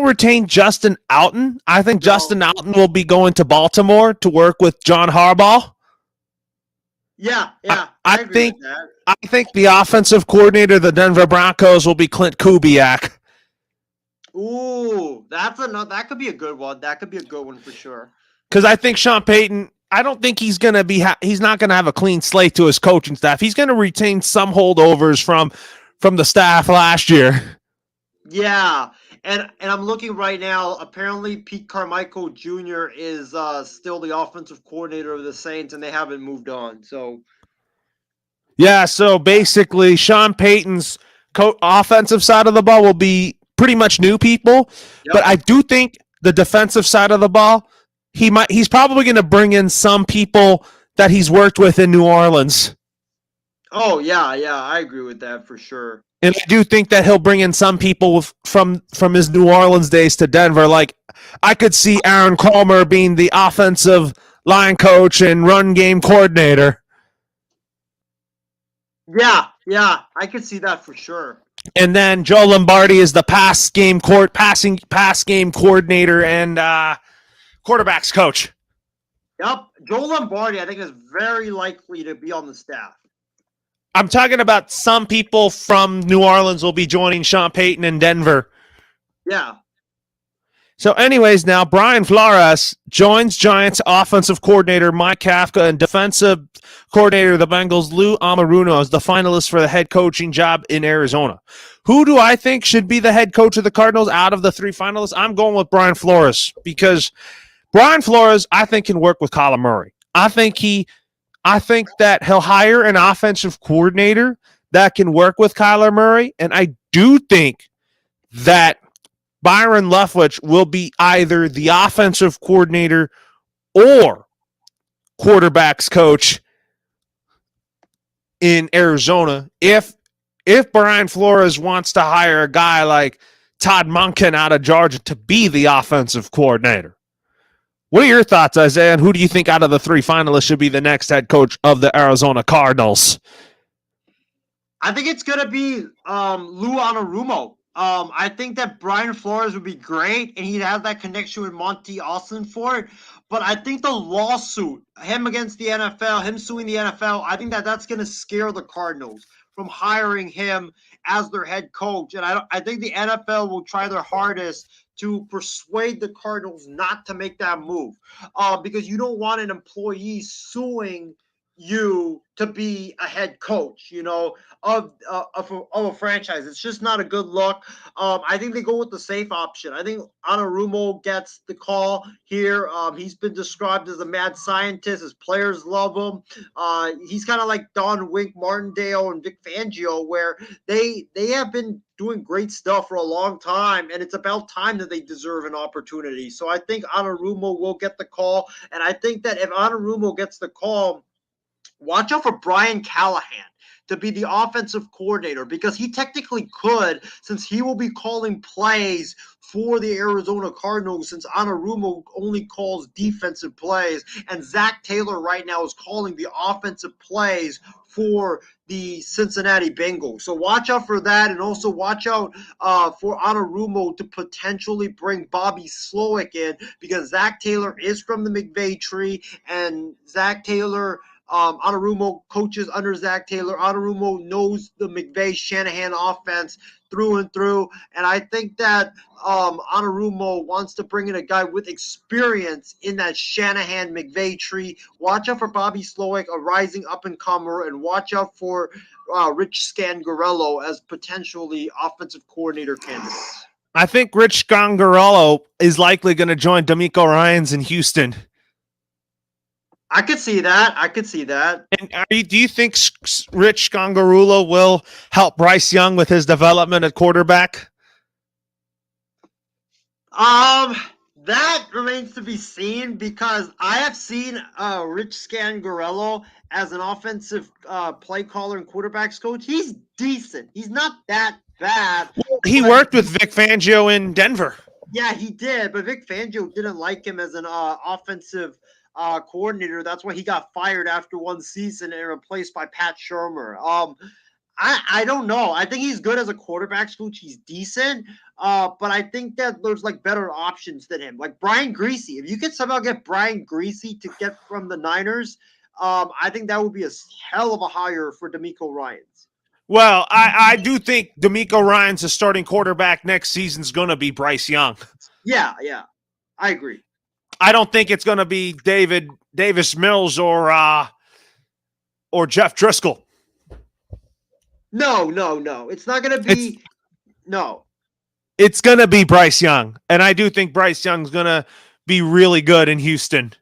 retain Justin Alton. I think Justin Alton will be going to Baltimore to work with John Harbaugh. Yeah. I think the offensive coordinator of the Denver Broncos will be Clint Kubiak. Ooh, that could be a good one. That could be a good one for sure. Because I think Sean Payton, I don't think he's going to be he's not going to have a clean slate to his coaching staff. He's going to retain some holdovers from the staff last year. Yeah. And I'm looking right now. Apparently, Pete Carmichael Jr. is still the offensive coordinator of the Saints, and they haven't moved on. So, yeah. So basically, Sean Payton's offensive side of the ball will be pretty much new people, but I do think the defensive side of the ball, he's probably going to bring in some people that he's worked with in New Orleans. Oh yeah, I agree with that for sure. And I do think that he'll bring in some people from his New Orleans days to Denver. Like, I could see Aaron Palmer being the offensive line coach and run game coordinator. Yeah, I could see that for sure. And then Joe Lombardi is the passing game coordinator and quarterbacks coach. Yep, Joe Lombardi, I think, is very likely to be on the staff. I'm talking about some people from New Orleans will be joining Sean Payton in Denver. Yeah. So anyways, now Brian Flores joins Giants offensive coordinator Mike Kafka and defensive coordinator of the Bengals Lou Anarumo as the finalists for the head coaching job in Arizona. Who do I think should be the head coach of the Cardinals out of the three finalists? I'm going with Brian Flores because Brian Flores, I think, can work with Kyler Murray. I think that he'll hire an offensive coordinator that can work with Kyler Murray, and I do think that Byron Leftwich will be either the offensive coordinator or quarterbacks coach in Arizona if Brian Flores wants to hire a guy like Todd Monken out of Georgia to be the offensive coordinator. What are your thoughts, Isaiah, and who do you think out of the three finalists should be the next head coach of the Arizona Cardinals? I think it's going to be Lou Anarumo. I think that Brian Flores would be great, and he'd have that connection with Monty Ossenfort. But I think the lawsuit, him against the NFL, him suing the NFL, I think that's going to scare the Cardinals from hiring him as their head coach. And I think the NFL will try their hardest to persuade the Cardinals not to make that move, because you don't want an employee suing you to be a head coach, of a franchise. It's just not a good look. I think they go with the safe option. I think Anarumo gets the call here. He's been described as a mad scientist. His players love him. He's kind of like Don Wink Martindale and Vic Fangio, where they have been doing great stuff for a long time, and it's about time that they deserve an opportunity. So I think Anarumo will get the call, and I think that if Anarumo gets the call, watch out for Brian Callahan to be the offensive coordinator, because he technically could, since he will be calling plays for the Arizona Cardinals, since Anarumo only calls defensive plays, and Zach Taylor right now is calling the offensive plays for the Cincinnati Bengals. So watch out for that, and also watch out for Anarumo to potentially bring Bobby Slowick in, because Zach Taylor is from the McVay tree, and Zach Taylor – Anarumo coaches under Zach Taylor. Anarumo knows the McVay Shanahan offense through and through. And I think that Anarumo wants to bring in a guy with experience in that Shanahan McVay tree. Watch out for Bobby Slowick, a rising up-and-comer, and watch out for Rich Scangarello as potentially offensive coordinator candidates. I think Rich Scangarello is likely going to join DeMeco Ryans in Houston. I could see that. And do you think Rich Scangarello will help Bryce Young with his development at quarterback? That remains to be seen, because I have seen Rich Scangarello as an offensive play caller and quarterbacks coach. He's decent. He's not that bad. He worked with Vic Fangio in Denver. Yeah, he did, but Vic Fangio didn't like him as an offensive coordinator. That's why he got fired after one season and replaced by Pat Shurmur. I don't know. I think he's good as a quarterback coach. He's decent, but I think that there's like better options than him. Like Brian Griese. If you could somehow get Brian Griese to get from the Niners, I think that would be a hell of a hire for DeMeco Ryans. Well, I do think DeMeco Ryans' starting quarterback next season is going to be Bryce Young. Yeah, I agree. I don't think it's going to be Davis Mills or Jeff Driscoll. No. It's not going to be. No. It's going to be Bryce Young, and I do think Bryce Young's going to be really good in Houston.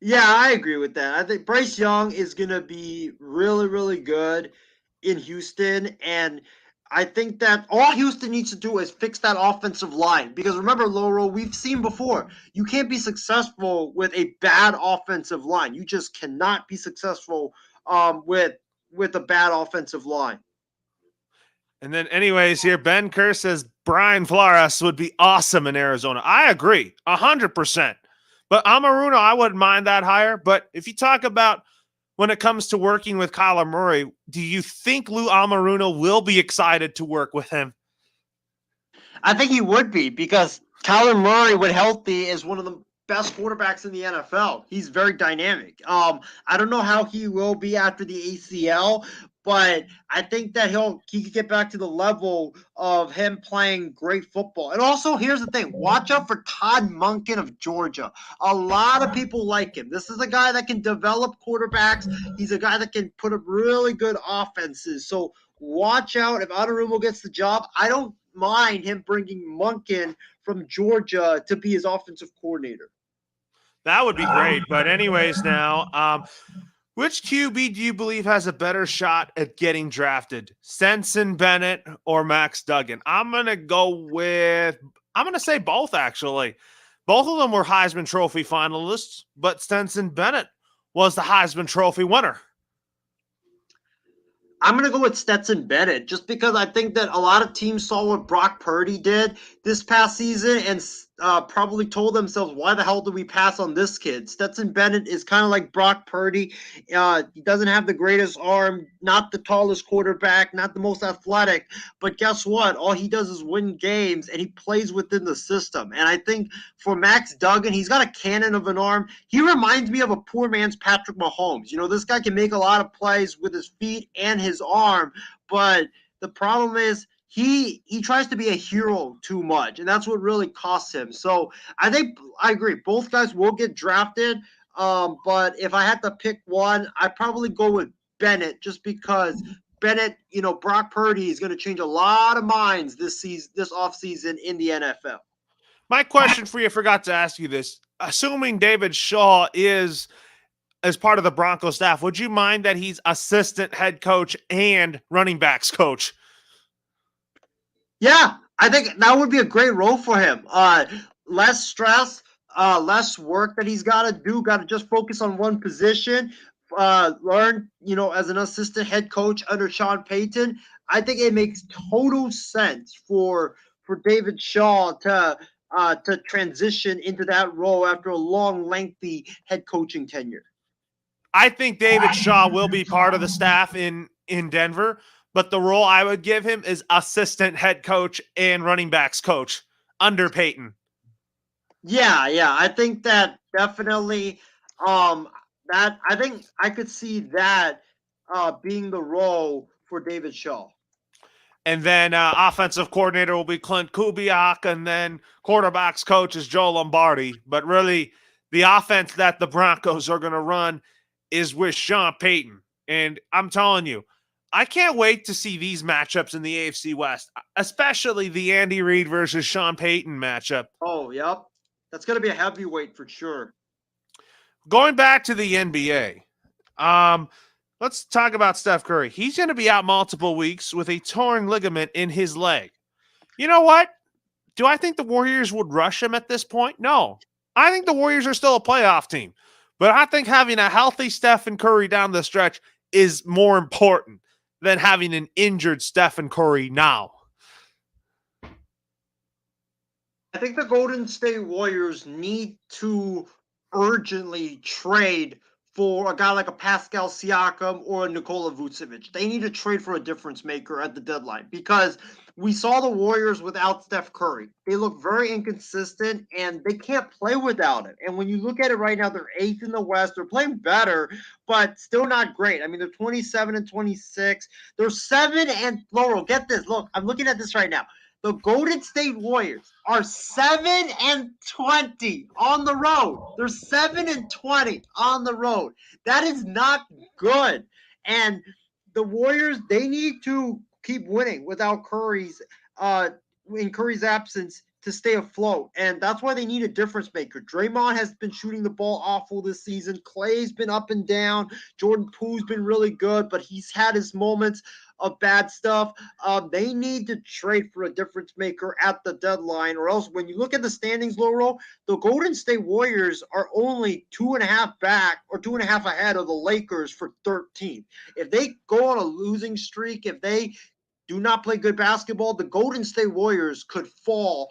Yeah, I agree with that. I think Bryce Young is going to be really, really good in Houston, and I think that all Houston needs to do is fix that offensive line, because remember, Laurel, we've seen before, you can't be successful with a bad offensive line. You just cannot be successful with a bad offensive line. And then anyways, here, Ben Kerr says Brian Flores would be awesome in Arizona. I agree, 100%. But Anarumo, I wouldn't mind that hire. But if you talk about when it comes to working with Kyler Murray, do you think Lou Anarumo will be excited to work with him? I think he would be, because Kyler Murray, when healthy, is one of the best quarterbacks in the NFL. He's very dynamic. I don't know how he will be after the ACL, but I think that he could get back to the level of him playing great football. And also, here's the thing. Watch out for Todd Monken of Georgia. A lot of people like him. This is a guy that can develop quarterbacks. He's a guy that can put up really good offenses. So watch out. If Anarumo gets the job, I don't mind him bringing Monken from Georgia to be his offensive coordinator. That would be great. But anyways, now, which QB do you believe has a better shot at getting drafted? Stetson Bennett or Max Duggan? I'm going to say both, actually. Both of them were Heisman Trophy finalists, but Stetson Bennett was the Heisman Trophy winner. I'm going to go with Stetson Bennett, just because I think that a lot of teams saw what Brock Purdy did this past season and probably told themselves, why the hell did we pass on this kid? Stetson Bennett is kind of like Brock Purdy. He doesn't have the greatest arm, not the tallest quarterback, not the most athletic, but guess what? All he does is win games, and he plays within the system. And I think for Max Duggan, he's got a cannon of an arm. He reminds me of a poor man's Patrick Mahomes. You know, this guy can make a lot of plays with his feet and his arm, but the problem is he tries to be a hero too much, and that's what really costs him. So I think I agree. Both guys will get drafted. But if I had to pick one, I'd probably go with Bennett, just because Bennett, Brock Purdy is going to change a lot of minds this offseason in the NFL. My question for you, I forgot to ask you this. Assuming David Shaw is as part of the Broncos staff, would you mind that he's assistant head coach and running backs coach? Yeah, I think that would be a great role for him. Less stress, less work that he's got to do. Got to just focus on one position. Learn, as an assistant head coach under Sean Payton. I think it makes total sense for David Shaw to transition into that role after a long, lengthy head coaching tenure. I think David Shaw will be part of the staff in Denver, but the role I would give him is assistant head coach and running backs coach under Payton. Yeah, I think that definitely. That I think I could see that being the role for David Shaw. And then offensive coordinator will be Clint Kubiak, and then quarterbacks coach is Joe Lombardi. But really, the offense that the Broncos are going to run is with Sean Payton. And I'm telling you, I can't wait to see these matchups in the AFC West, especially the Andy Reid versus Sean Payton matchup. Oh, yep. That's going to be a heavyweight for sure. Going back to the NBA, let's talk about Steph Curry. He's going to be out multiple weeks with a torn ligament in his leg. You know what? Do I think the Warriors would rush him at this point? No. I think the Warriors are still a playoff team. But I think having a healthy Stephen Curry down the stretch is more important than having an injured Stephen Curry now. I think the Golden State Warriors need to urgently trade for a guy like a Pascal Siakam or a Nikola Vucevic. They need to trade for a difference maker at the deadline, because we saw the Warriors without Steph Curry. They look very inconsistent, and they can't play without it. And when you look at it right now, they're 8th in the West. They're playing better, but still not great. I mean, they're 27-26. They're 7 and Laurel. Get this. Look, I'm looking at this right now. The Golden State Warriors are 7-20 on the road. They're 7-20 on the road. That is not good. And the Warriors, they need to keep winning without Curry's absence to stay afloat. And that's why they need a difference maker. Draymond has been shooting the ball awful this season. Clay's been up and down. Jordan Poole's been really good, but he's had his moments of bad stuff. They need to trade for a difference maker at the deadline, or else when you look at the standings, Laurel, the Golden State Warriors are only 2.5 back or 2.5 ahead of the Lakers for 13th. If they go on a losing streak, if they do not play good basketball, the Golden State Warriors could fall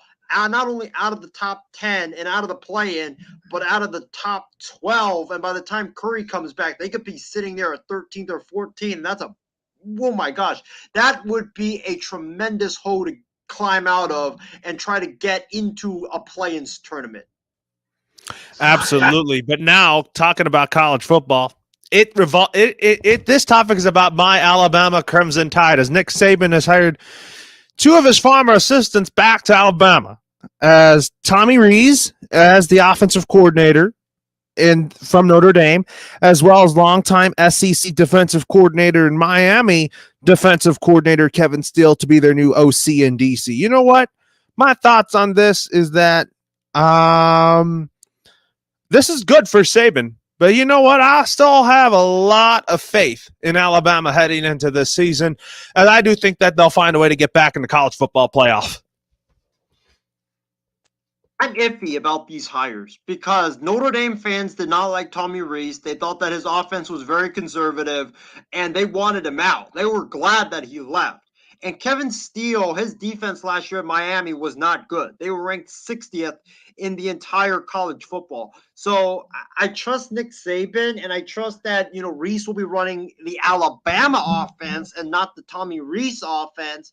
not only out of the top 10 and out of the play-in, but out of the top 12. And by the time Curry comes back, they could be sitting there at 13th or 14th. And that's oh my gosh, that would be a tremendous hole to climb out of and try to get into a play-in tournament. Absolutely. But now, talking about college football, this topic is about my Alabama Crimson Tide, as Nick Saban has hired 2 of his former assistants back to Alabama, as Tommy Rees as the offensive coordinator from Notre Dame, as well as longtime SEC defensive coordinator and Miami defensive coordinator Kevin Steele to be their new OC in DC. You know what? My thoughts on this is that this is good for Saban. But you know what? I still have a lot of faith in Alabama heading into this season, and I do think that they'll find a way to get back in the college football playoff. I'm iffy about these hires because Notre Dame fans did not like Tommy Rees. They thought that his offense was very conservative, and they wanted him out. They were glad that he left. And Kevin Steele, his defense last year at Miami was not good. They were ranked 60th in the entire college football. So I trust Nick Saban, and I trust that, Rees will be running the Alabama offense and not the Tommy Rees offense,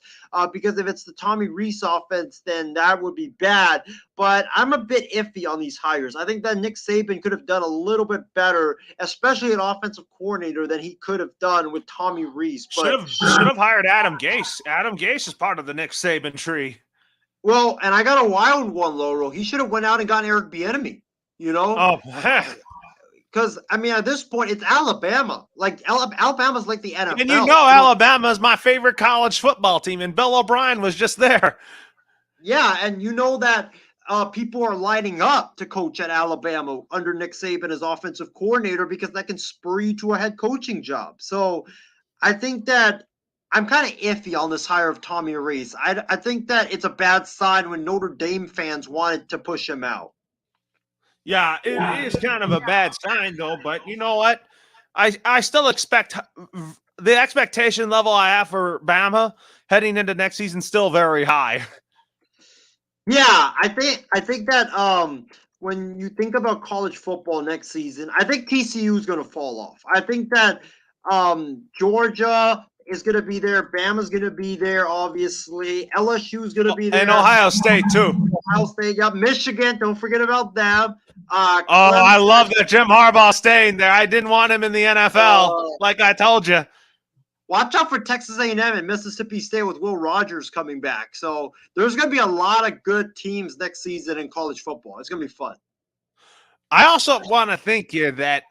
because if it's the Tommy Rees offense, then that would be bad. But I'm a bit iffy on these hires. I think that Nick Saban could have done a little bit better, especially an offensive coordinator, than he could have done with Tommy Rees. Should have hired Adam Gase. Adam Gase is part of the Nick Saban tree. Well, and I got a wild one, Laurel. He should have went out and gotten Eric Bieniemy. Oh, Because I mean, at this point, it's Alabama. Like Alabama's like the NFL. And Alabama is my favorite college football team, and Bill O'Brien was just there. Yeah, and you know that people are lining up to coach at Alabama under Nick Saban as offensive coordinator because that can spur you to a head coaching job. So I think that I'm kind of iffy on this hire of Tommy Rees. I think that it's a bad sign when Notre Dame fans wanted to push him out. Yeah, it is kind of a bad sign, though. But you know what? I still expect the expectation level I have for Bama heading into next season still very high. Yeah, I think that when you think about college football next season, I think TCU is going to fall off. I think that Georgia is going to be there. Bama's going to be there, obviously. LSU is going to be there. And Ohio State, too. Ohio State, yeah. Michigan, don't forget about them. I love that Jim Harbaugh staying there. I didn't want him in the NFL, like I told you. Watch out for Texas A&M and Mississippi State with Will Rogers coming back. So there's going to be a lot of good teams next season in college football. It's going to be fun. I also want to thank you that,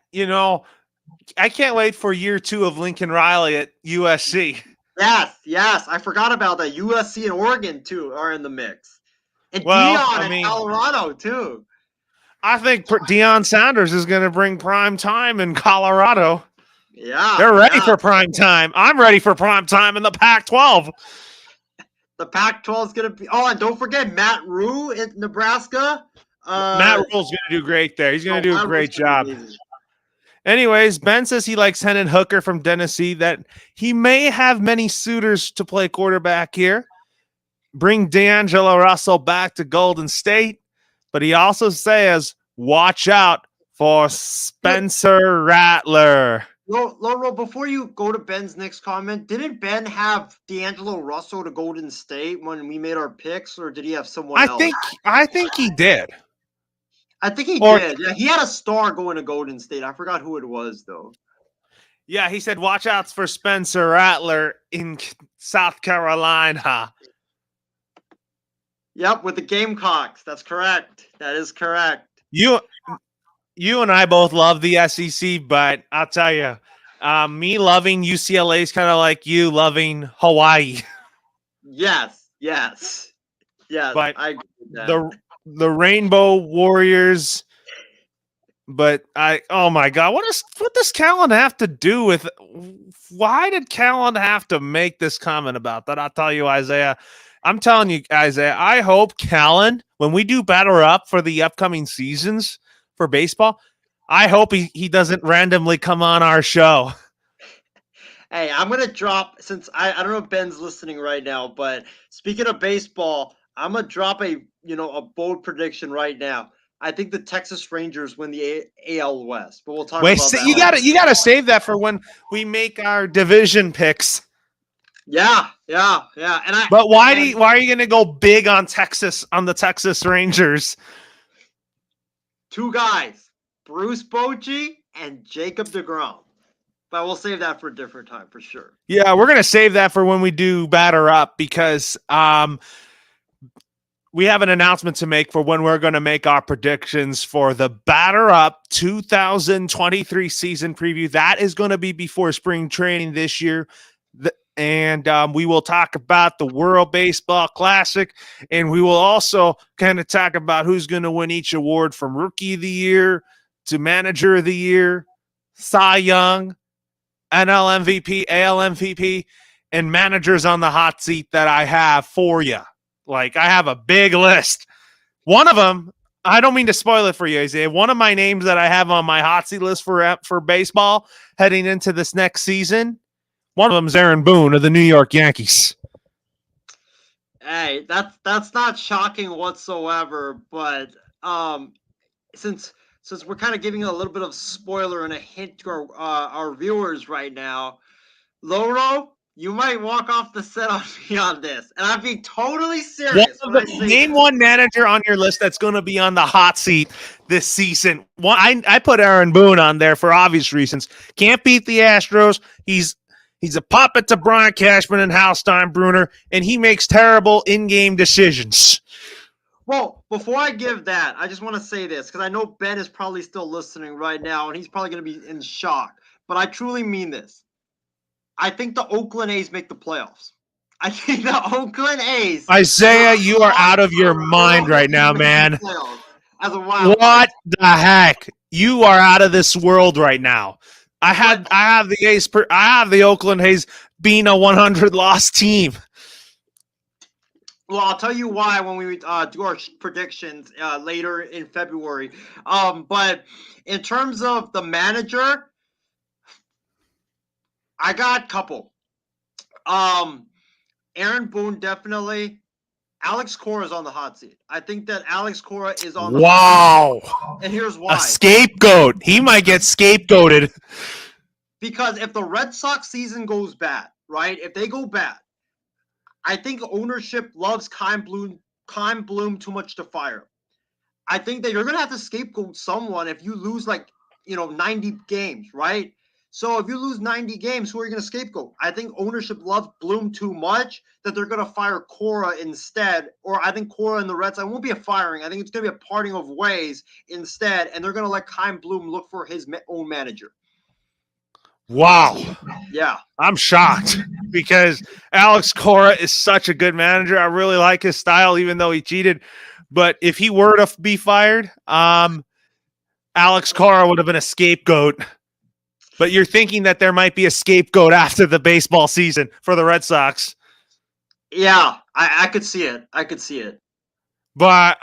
I can't wait for year 2 of Lincoln Riley at USC. Yes. I forgot about that. USC and Oregon, too, are in the mix. And Deion in Colorado, too. I think Deion Sanders is going to bring prime time in Colorado. Yeah. They're ready for prime time. I'm ready for prime time in the Pac-12. The Pac-12 is going to be – and don't forget Matt Rhule in Nebraska. Matt Rule's going to do great there. He's going to do a great job. Anyways, Ben says he likes Hendon Hooker from Tennessee, that he may have many suitors to play quarterback here. Bring D'Angelo Russell back to Golden State. But he also says, watch out for Spencer Rattler. Laurel, before you go to Ben's next comment, didn't Ben have D'Angelo Russell to Golden State when we made our picks, or did he have someone else? I think he did. I think he did. Yeah, he had a star going to Golden State. I forgot who it was, though. Yeah, he said, watch out for Spencer Rattler in South Carolina. Yep, with the Gamecocks. That's correct. That is correct. You and I both love the SEC, but I'll tell you, me loving UCLA is kind of like you loving Hawaii. Yes. But I agree with that. The Rainbow Warriors. But oh my God, what does Callan have to do with? Why did Callan have to make this comment about that? I'll tell you, Isaiah. I'm telling you, Isaiah. I hope Callan, when we do Batter Up for the upcoming seasons for baseball, I hope he doesn't randomly come on our show. Hey, I'm gonna drop, since I don't know if Ben's listening right now, but speaking of baseball, I'm gonna drop a bold prediction right now. I think the Texas Rangers win the AL West, but we'll talk about that. You gotta save that for when we make our division picks. Yeah. But why are you gonna go big on the Texas Rangers? 2 guys, Bruce Bochy and Jacob deGrom. But we'll save that for a different time for sure. Yeah, we're gonna save that for when we do Batter Up, because we have an announcement to make for when we're going to make our predictions for the Batter Up 2023 season preview. That is going to be before spring training this year. And we will talk about the World Baseball Classic. And we will also kind of talk about who's going to win each award, from Rookie of the Year to Manager of the Year, Cy Young, NL MVP, AL MVP, and managers on the hot seat that I have for you. Like, I have a big list. One of them, I don't mean to spoil it for you, Isaiah. One of my names that I have on my hot seat list for baseball heading into this next season, one of them is Aaron Boone of the New York Yankees. Hey, that's not shocking whatsoever. But since we're kind of giving a little bit of spoiler and a hint to our viewers right now, Loro, you might walk off the set on me on this, and I'm being totally serious. Name one manager on your list that's going to be on the hot seat this season. I put Aaron Boone on there for obvious reasons. Can't beat the Astros. He's a puppet to Brian Cashman and Hal Steinbruner, and he makes terrible in-game decisions. Well, before I give that, I just want to say this because I know Ben is probably still listening right now and he's probably going to be in shock. But I truly mean this. I think the Oakland A's make the playoffs. I think the Oakland A's. Isaiah, you are out of your mind right now, man. As a wild What the heck? You are out of this world right now. I have the A's. I have the Oakland A's being a 100-loss team. Well, I'll tell you why when we do our predictions later in February. But in terms of the manager, I got a couple. Aaron Boone definitely. Alex Cora is on the hot seat. I think that Alex Cora is on the hot seat. And here's why. A scapegoat. He might get scapegoated. Because if the Red Sox season goes bad, right? If they go bad, I think ownership loves Kyle Bloom too much to fire. I think that you're going to have to scapegoat someone if you lose 90 games, right? So if you lose 90 games, who are you going to scapegoat? I think ownership loves Bloom too much that they're going to fire Cora instead. Or I think Cora and the Reds, I won't be a firing. I think it's going to be a parting of ways instead. And they're going to let Kyle Bloom look for his own manager. Wow. Yeah. I'm shocked because Alex Cora is such a good manager. I really like his style, even though he cheated. But if he were to be fired, Alex Cora would have been a scapegoat. But you're thinking that there might be a scapegoat after the baseball season for the Red Sox. Yeah, I could see it. I could see it. But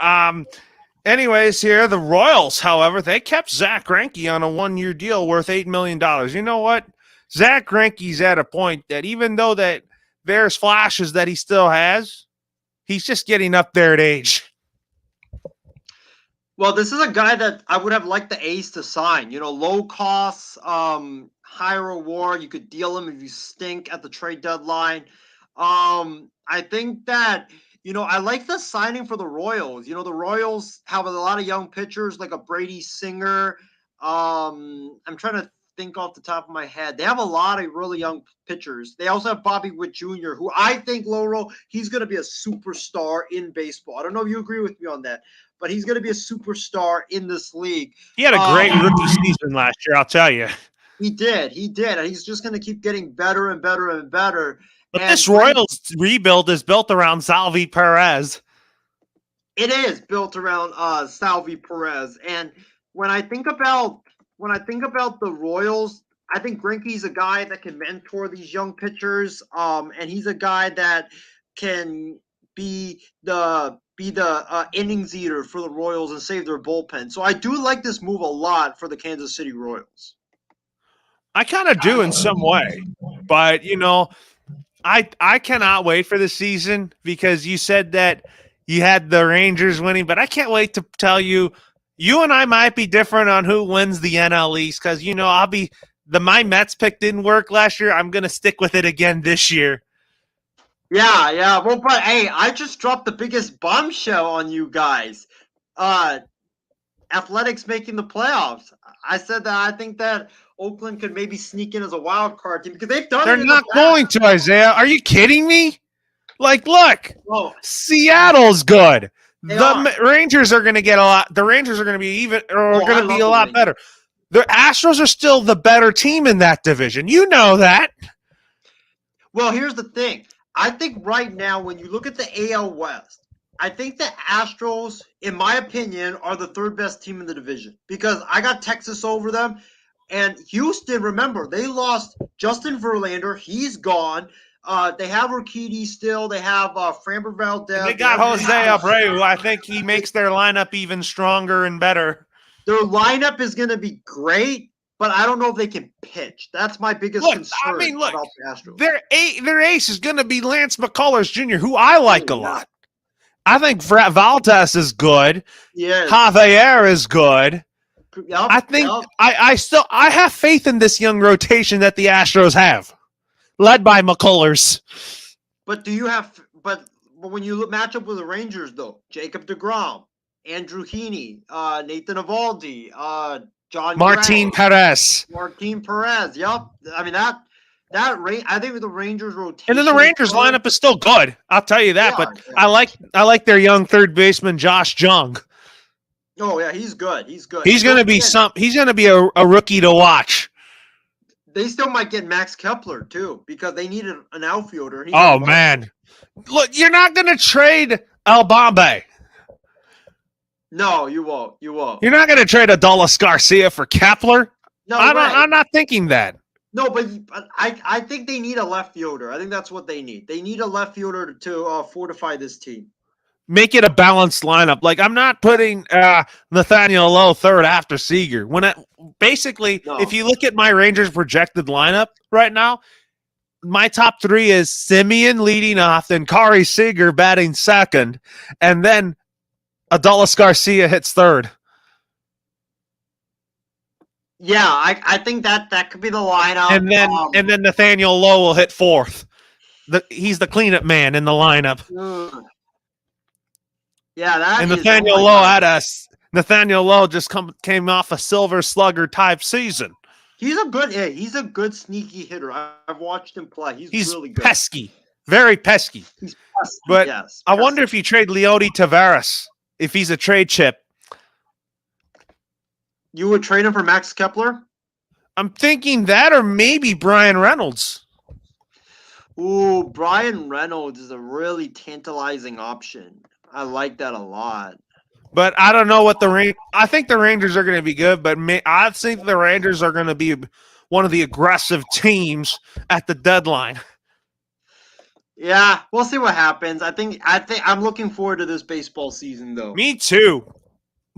anyways, here, the Royals, however, they kept Zach Greinke on a 1-year deal worth $8 million. You know what? Zach Greinke's at a point that even though that there's flashes that he still has, he's just getting up there at age. Well, this is a guy that I would have liked the A's to sign. Low costs, high reward. You could deal him if you stink at the trade deadline. I think that, I like the signing for the Royals. The Royals have a lot of young pitchers like a Brady Singer. I'm trying to think off the top of my head. They have a lot of really young pitchers. They also have Bobby Witt Jr., who I think, Loro, he's going to be a superstar in baseball. I don't know if you agree with me on that, but he's going to be a superstar in this league. He had a great rookie season last year, I'll tell you. He did. And he's just going to keep getting better and better and better. But this Royals rebuild is built around Salvi Perez. It is built around Salvi Perez. And when I think about the Royals, I think Greinke's a guy that can mentor these young pitchers. And he's a guy that can be the innings eater for the Royals and save their bullpen. So I do like this move a lot for the Kansas City Royals. I kind of do in some way, but I cannot wait for the season because you said that you had the Rangers winning, but I can't wait to tell you, you and I might be different on who wins the NL East because, my Mets pick didn't work last year. I'm going to stick with it again this year. Yeah. Well, but hey, I just dropped the biggest bombshell on you guys. Athletics making the playoffs. I said that I think that Oakland could maybe sneak in as a wild card team because they've done it. They're not going to, Isaiah. Are you kidding me? Look, Seattle's good. The Rangers are going to get a lot. The Rangers are going to be going to be a lot better. The Astros are still the better team in that division. You know that. Well, here's the thing. I think right now, when you look at the AL West, I think the Astros, in my opinion, are the third best team in the division because I got Texas over them. And Houston, remember, they lost Justin Verlander. He's gone. They have Urquidy still. They have Framber Valdez. They got Jose Abreu. I think he makes their lineup even stronger and better. Their lineup is going to be great, but I don't know if they can pitch. That's my biggest concern about the Astros. Their ace is going to be Lance McCullers Jr., who I like a lot. I think Valdez is good. Yes. Javier is good. Yep, I think I have faith in this young rotation that the Astros have, led by McCullers. But but when you match up with the Rangers, though, Jacob deGrom, Andrew Heaney, Nathan Eovaldi, John Martin Perez. Martin Perez. Yep. I mean I think the Rangers rotation. And then the Rangers lineup is still good. I'll tell you that. But I like their young third baseman Josh Jung. Oh yeah, he's good. He's good. He's going to be a rookie to watch. They still might get Max Kepler too because they needed an outfielder. Oh man, look, you're not going to trade Albombe. No, you won't. You won't. You're not going to trade Adolis Garcia for Kepler. No, I'm not thinking that. No, but I think they need a left fielder. I think that's what they need. They need a left fielder to fortify this team. Make it a balanced lineup. Like, I'm not putting Nathaniel Lowe third after Seager. If you look at my Rangers projected lineup right now, my top three is Simeon leading off, then Kari Seager batting second, and then Adolis Garcia hits third. Yeah, I think that could be the lineup. And then Nathaniel Lowe will hit fourth. He's the cleanup man in the lineup. Yeah, and Nathaniel Lowe just came off a Silver Slugger type season. He's a good sneaky hitter. I've watched him play. He's really good. Pesky, very pesky. He's pesky, but yes, I wonder if you trade Leody Taveras, if he's a trade chip. You would trade him for Max Kepler? I'm thinking that, or maybe Brian Reynolds. Ooh, Brian Reynolds is a really tantalizing option. I like that a lot. But I don't know what I think the Rangers are going to be good, but I think the Rangers are going to be one of the aggressive teams at the deadline. Yeah, we'll see what happens. I think I'm looking forward to this baseball season, though. Me too.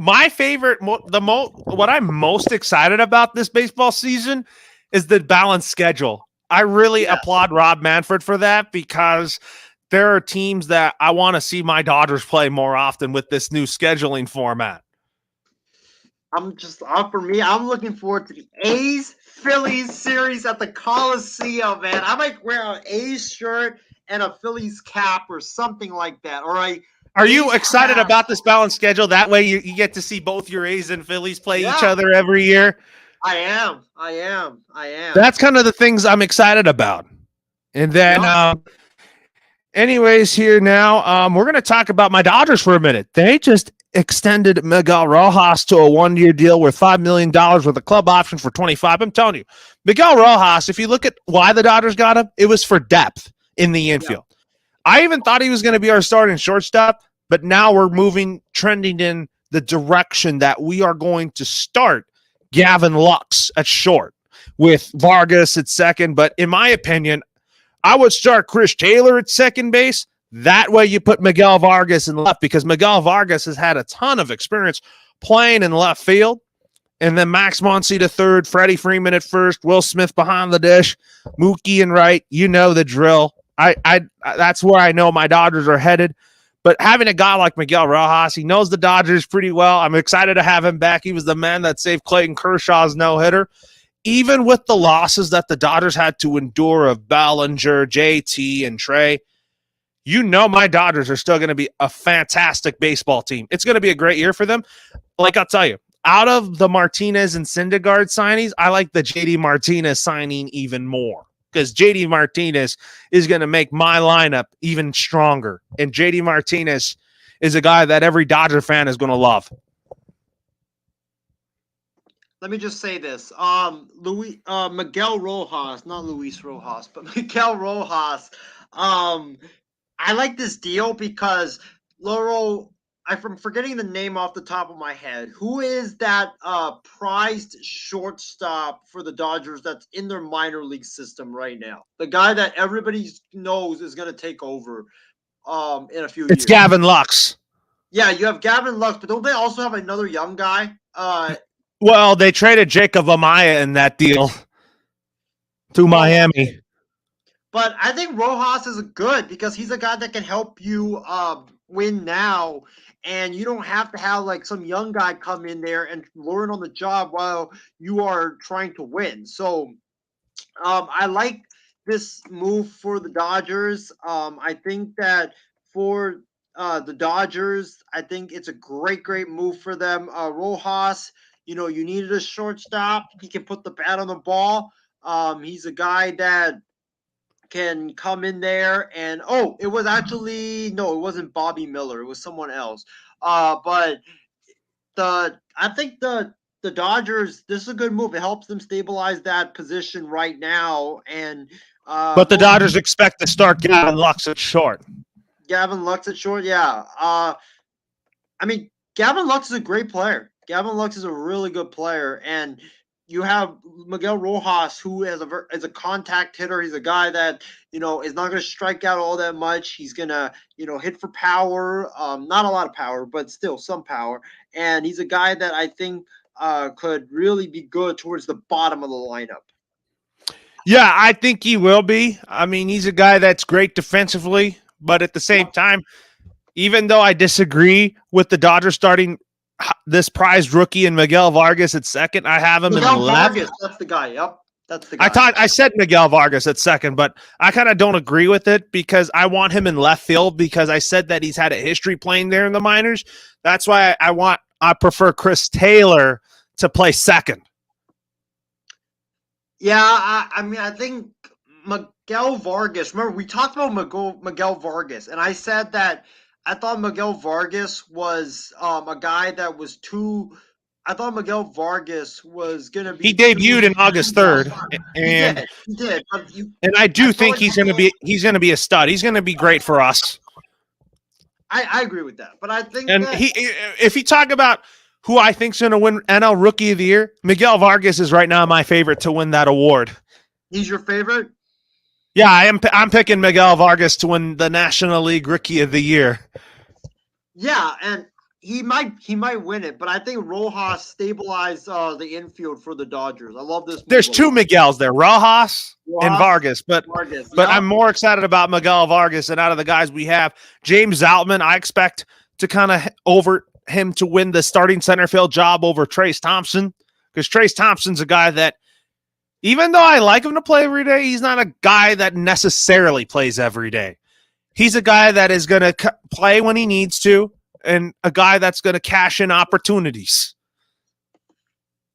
My favorite, what I'm most excited about this baseball season is the balanced schedule. I really applaud Rob Manfred for that because there are teams that I want to see my Dodgers play more often with this new scheduling format. For me, I'm looking forward to the A's-Phillies series at the Coliseum, man. I might wear an A's shirt and a Phillies cap or something like that. Are you excited about this balanced schedule? That way you get to see both your A's and Phillies play each other every year. I am. That's kind of the things I'm excited about. And then anyways, here now, we're going to talk about my Dodgers for a minute. They just extended Miguel Rojas to a one-year deal worth $5 million with a club option for $25. I'm telling you, Miguel Rojas, if you look at why the Dodgers got him, it was for depth in the infield. Yeah. I even thought he was going to be our starting shortstop, but now we're trending in the direction that we are going to start Gavin Lux at short with Vargas at second. But in my opinion, I would start Chris Taylor at second base. That way you put Miguel Vargas in left because Miguel Vargas has had a ton of experience playing in left field. And then Max Muncy to third, Freddie Freeman at first, Will Smith behind the dish, Mookie in right. You know the drill. That's where I know my Dodgers are headed. But having a guy like Miguel Rojas, he knows the Dodgers pretty well. I'm excited to have him back. He was the man that saved Clayton Kershaw's no-hitter. Even with the losses that the Dodgers had to endure of Bellinger, JT, and Trey, you know my Dodgers are still going to be a fantastic baseball team. It's going to be a great year for them. Like I'll tell you, out of the Martinez and Syndergaard signings, I like the JD Martinez signing even more because JD Martinez is going to make my lineup even stronger. And JD Martinez is a guy that every Dodger fan is going to love. Let me just say this. Miguel Rojas, not Luis Rojas, but Miguel Rojas. I like this deal because I'm forgetting the name off the top of my head. Who is that prized shortstop for the Dodgers that's in their minor league system right now? The guy that everybody knows is going to take over in a few years. It's Gavin Lux. Yeah, you have Gavin Lux, but don't they also have another young guy? Well, they traded Jacob Amaya in that deal to Miami. But I think Rojas is good because he's a guy that can help you win now. And you don't have to have like some young guy come in there and learn on the job while you are trying to win. So I like this move for the Dodgers. I think that for the Dodgers, I think it's a great move for them. Rojas, you needed a shortstop. He can put the bat on the ball. He's a guy that can come in there and it was actually no, it wasn't Bobby Miller, it was someone else. But I think the Dodgers, this is a good move. It helps them stabilize that position right now, and but the Dodgers expect to start Gavin Lux at short. Gavin Lux at short, yeah. I mean, Gavin Lux is a great player. Gavin Lux is a really good player, and you have Miguel Rojas, who is a contact hitter. He's a guy that is not going to strike out all that much. He's going to hit for power, not a lot of power, but still some power. And he's a guy that I think could really be good towards the bottom of the lineup. Yeah, I think he will be. I mean, he's a guy that's great defensively, but at the same time, even though I disagree with the Dodgers starting this prized rookie and Miguel Vargas at second, I have him in left. Vargas, that's the guy. Yep, that's the guy. I said Miguel Vargas at second, but I kind of don't agree with it because I want him in left field because I said that he's had a history playing there in the minors. That's why I prefer Chris Taylor to play second. Yeah, I mean, I think Miguel Vargas. Remember, we talked about Miguel Vargas, and I said that I thought Miguel Vargas was a guy that was too. I thought Miguel Vargas was going to be. He debuted in August 3rd, and he did. And I do think he's going to be a stud. He's going to be great for us. I agree with that, but I think if you talk about who I think's going to win NL Rookie of the Year, Miguel Vargas is right now my favorite to win that award. He's your favorite? Yeah, I'm picking Miguel Vargas to win the National League Rookie of the Year. Yeah, and he might win it, but I think Rojas stabilized the infield for the Dodgers. I love this. There's two Miguels there, Rojas and Vargas, but I'm more excited about Miguel Vargas and out of the guys we have, James Outman, I expect to kind of over him to win the starting center field job over Trayce Thompson because Trayce Thompson's a guy that even though I like him to play every day, he's not a guy that necessarily plays every day. He's a guy that is going to play when he needs to and a guy that's going to cash in opportunities.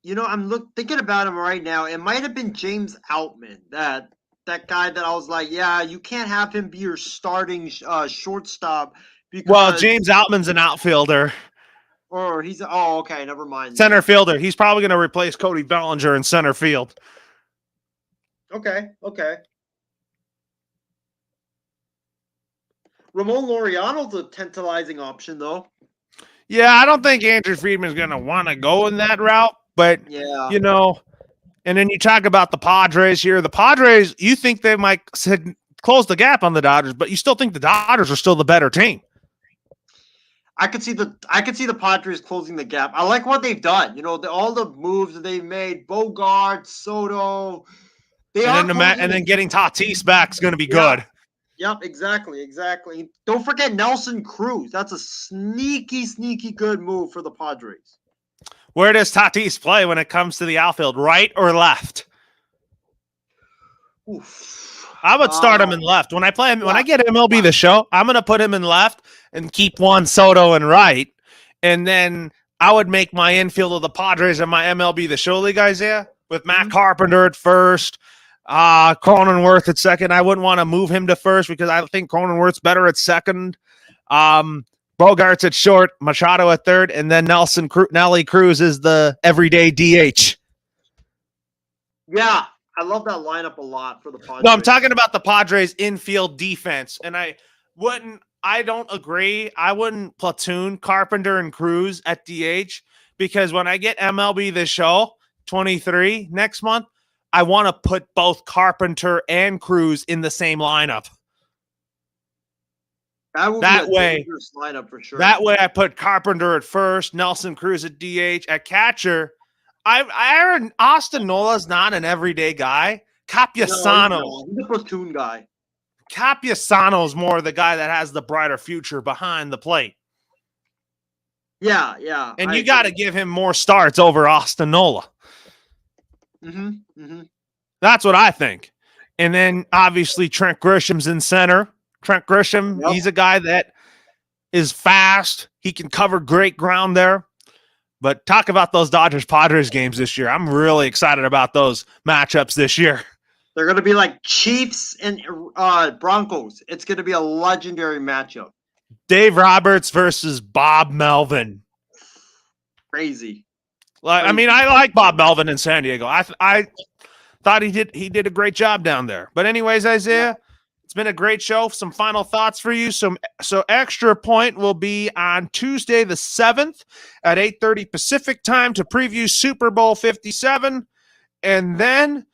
I'm thinking about him right now. It might have been James Outman, that guy that I was like, yeah, you can't have him be your starting shortstop. Well, James Outman's an outfielder. Or he's okay, never mind. Center fielder. He's probably going to replace Cody Bellinger in center field. Okay. Ramon Laureano's a tantalizing option, though. Yeah, I don't think Andrew Friedman's going to want to go in that route, but, and then you talk about the Padres here. The Padres, you think they might close the gap on the Dodgers, but you still think the Dodgers are still the better team. I could see the Padres closing the gap. I like what they've done. All the moves that they've made, Bogart, Soto. And then getting Tatis back is going to be good. Yep, exactly. Don't forget Nelson Cruz. That's a sneaky good move for the Padres. Where does Tatis play when it comes to the outfield, right or left? Oof. I would start him in left. When I play him, when I get MLB The Show, I'm going to put him in left and keep Juan Soto in right. And then I would make my infield of the Padres and my MLB The Show league, Isaiah, with Matt Carpenter at first. Cronenworth at second. I wouldn't want to move him to first because I think Cronenworth's better at second. Bogart's at short, Machado at third, and then Nelly Cruz is the everyday DH. Yeah, I love that lineup a lot for the Padres. No, I'm talking about the Padres infield defense, and I don't agree. I wouldn't platoon Carpenter and Cruz at DH because when I get MLB The Show 23 next month, I want to put both Carpenter and Cruz in the same lineup. That way, lineup for sure. That way, I put Carpenter at first, Nelson Cruz at DH, at catcher. Austin Nola's not an everyday guy. Capiasano, he's a platoon guy. Capiasano's more the guy that has the brighter future behind the plate. Yeah. And you got to give him more starts over Austin Nola. That's what I think. And then obviously Trent Grisham's in center. Trent Grisham, He's a guy that is fast. He can cover great ground there. But talk about those Dodgers-Padres games this year. I'm really excited about those matchups this year. They're going to be like Chiefs and Broncos. It's going to be a legendary matchup. Dave Roberts versus Bob Melvin. Crazy. I mean, I like Bob Melvin in San Diego. I thought he did a great job down there. But anyways, Isaiah, it's been a great show. Some final thoughts for you. So Extra Point will be on Tuesday the 7th at 8:30 Pacific time to preview Super Bowl 57. And then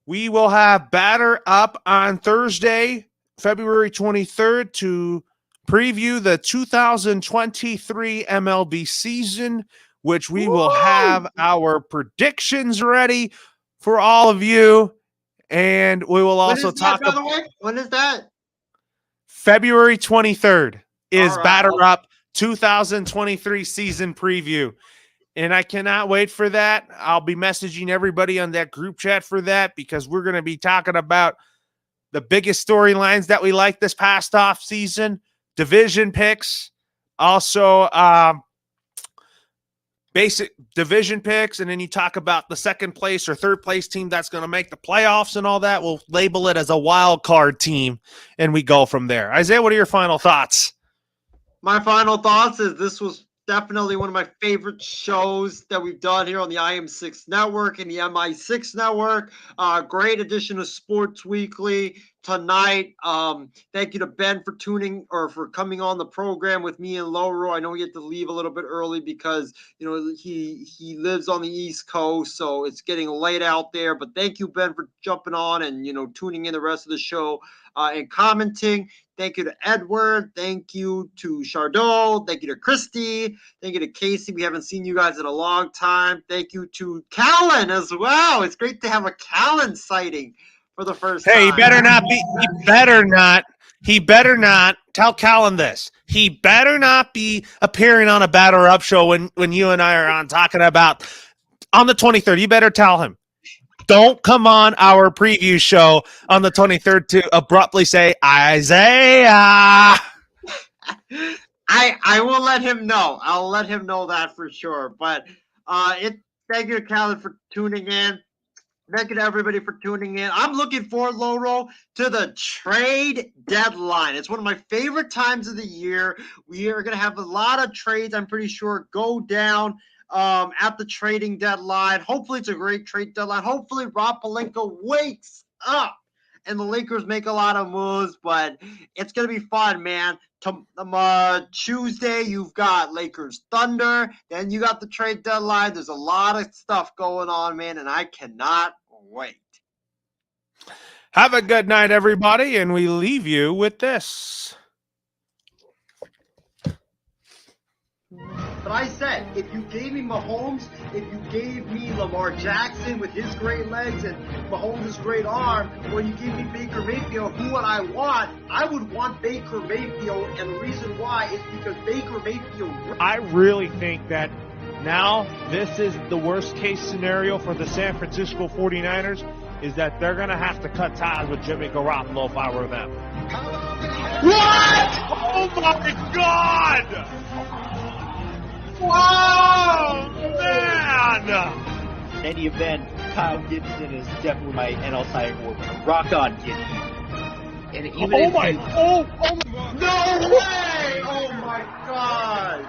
we will have Batter Up on Thursday, February 23rd to preview the 2023 MLB season, which we will have our predictions ready for all of you. And we will also talk about, by the way? When is that? February 23rd is right. Batter Up 2023 season preview. And I cannot wait for that. I'll be messaging everybody on that group chat for that because we're going to be talking about the biggest storylines that we like this past off season, division picks, also basic division picks, and then you talk about the second place or third place team that's going to make the playoffs and all that. We'll label it as a wild card team, and we go from there. Isaiah, what are your final thoughts? My final thoughts is this was definitely one of my favorite shows that we've done here on the IM6 Network and the MI6 Network. Great edition of Sports Weekly tonight. Thank you to Ben for for coming on the program with me and Lauro. I know he had to leave a little bit early because he lives on the East Coast, so it's getting late out there. But thank you, Ben, for jumping on and tuning in the rest of the show and commenting. Thank you to Edward. Thank you to Chardot. Thank you to Christy. Thank you to Casey. We haven't seen you guys in a long time. Thank you to Callan as well. It's great to have a Callan sighting for the first time. He better not tell Callan this. He better not be appearing on a Batter Up show when you and I are on talking about on the 23rd. You better tell him. Don't come on our preview show on the 23rd to abruptly say, Isaiah. I will let him know. I'll let him know that for sure. But thank you to Callan for tuning in. Thank you to everybody for tuning in. I'm looking forward, Lauro, to the trade deadline. It's one of my favorite times of the year. We are going to have a lot of trades, I'm pretty sure, go down at the trading deadline. Hopefully it's a great trade deadline. Hopefully Rob Pelinka wakes up and the Lakers make a lot of moves, but it's going to be fun, man. Tuesday, you've got Lakers Thunder. Then you got the trade deadline. There's a lot of stuff going on, man, and I cannot wait. Have a good night, everybody, and we leave you with this. But I said, if you gave me Mahomes, if you gave me Lamar Jackson with his great legs and Mahomes' great arm, or you gave me Baker Mayfield, who would I want? I would want Baker Mayfield, and the reason why is because Baker Mayfield... I really think that now this is the worst case scenario for the San Francisco 49ers, is that they're going to have to cut ties with Jimmy Garoppolo if I were them. What? Oh my God! Whoa, man! In any event, Kyle Gibson is definitely my NL Cy Young Award winner. Rock on, Gibson. And even no way! Oh my God!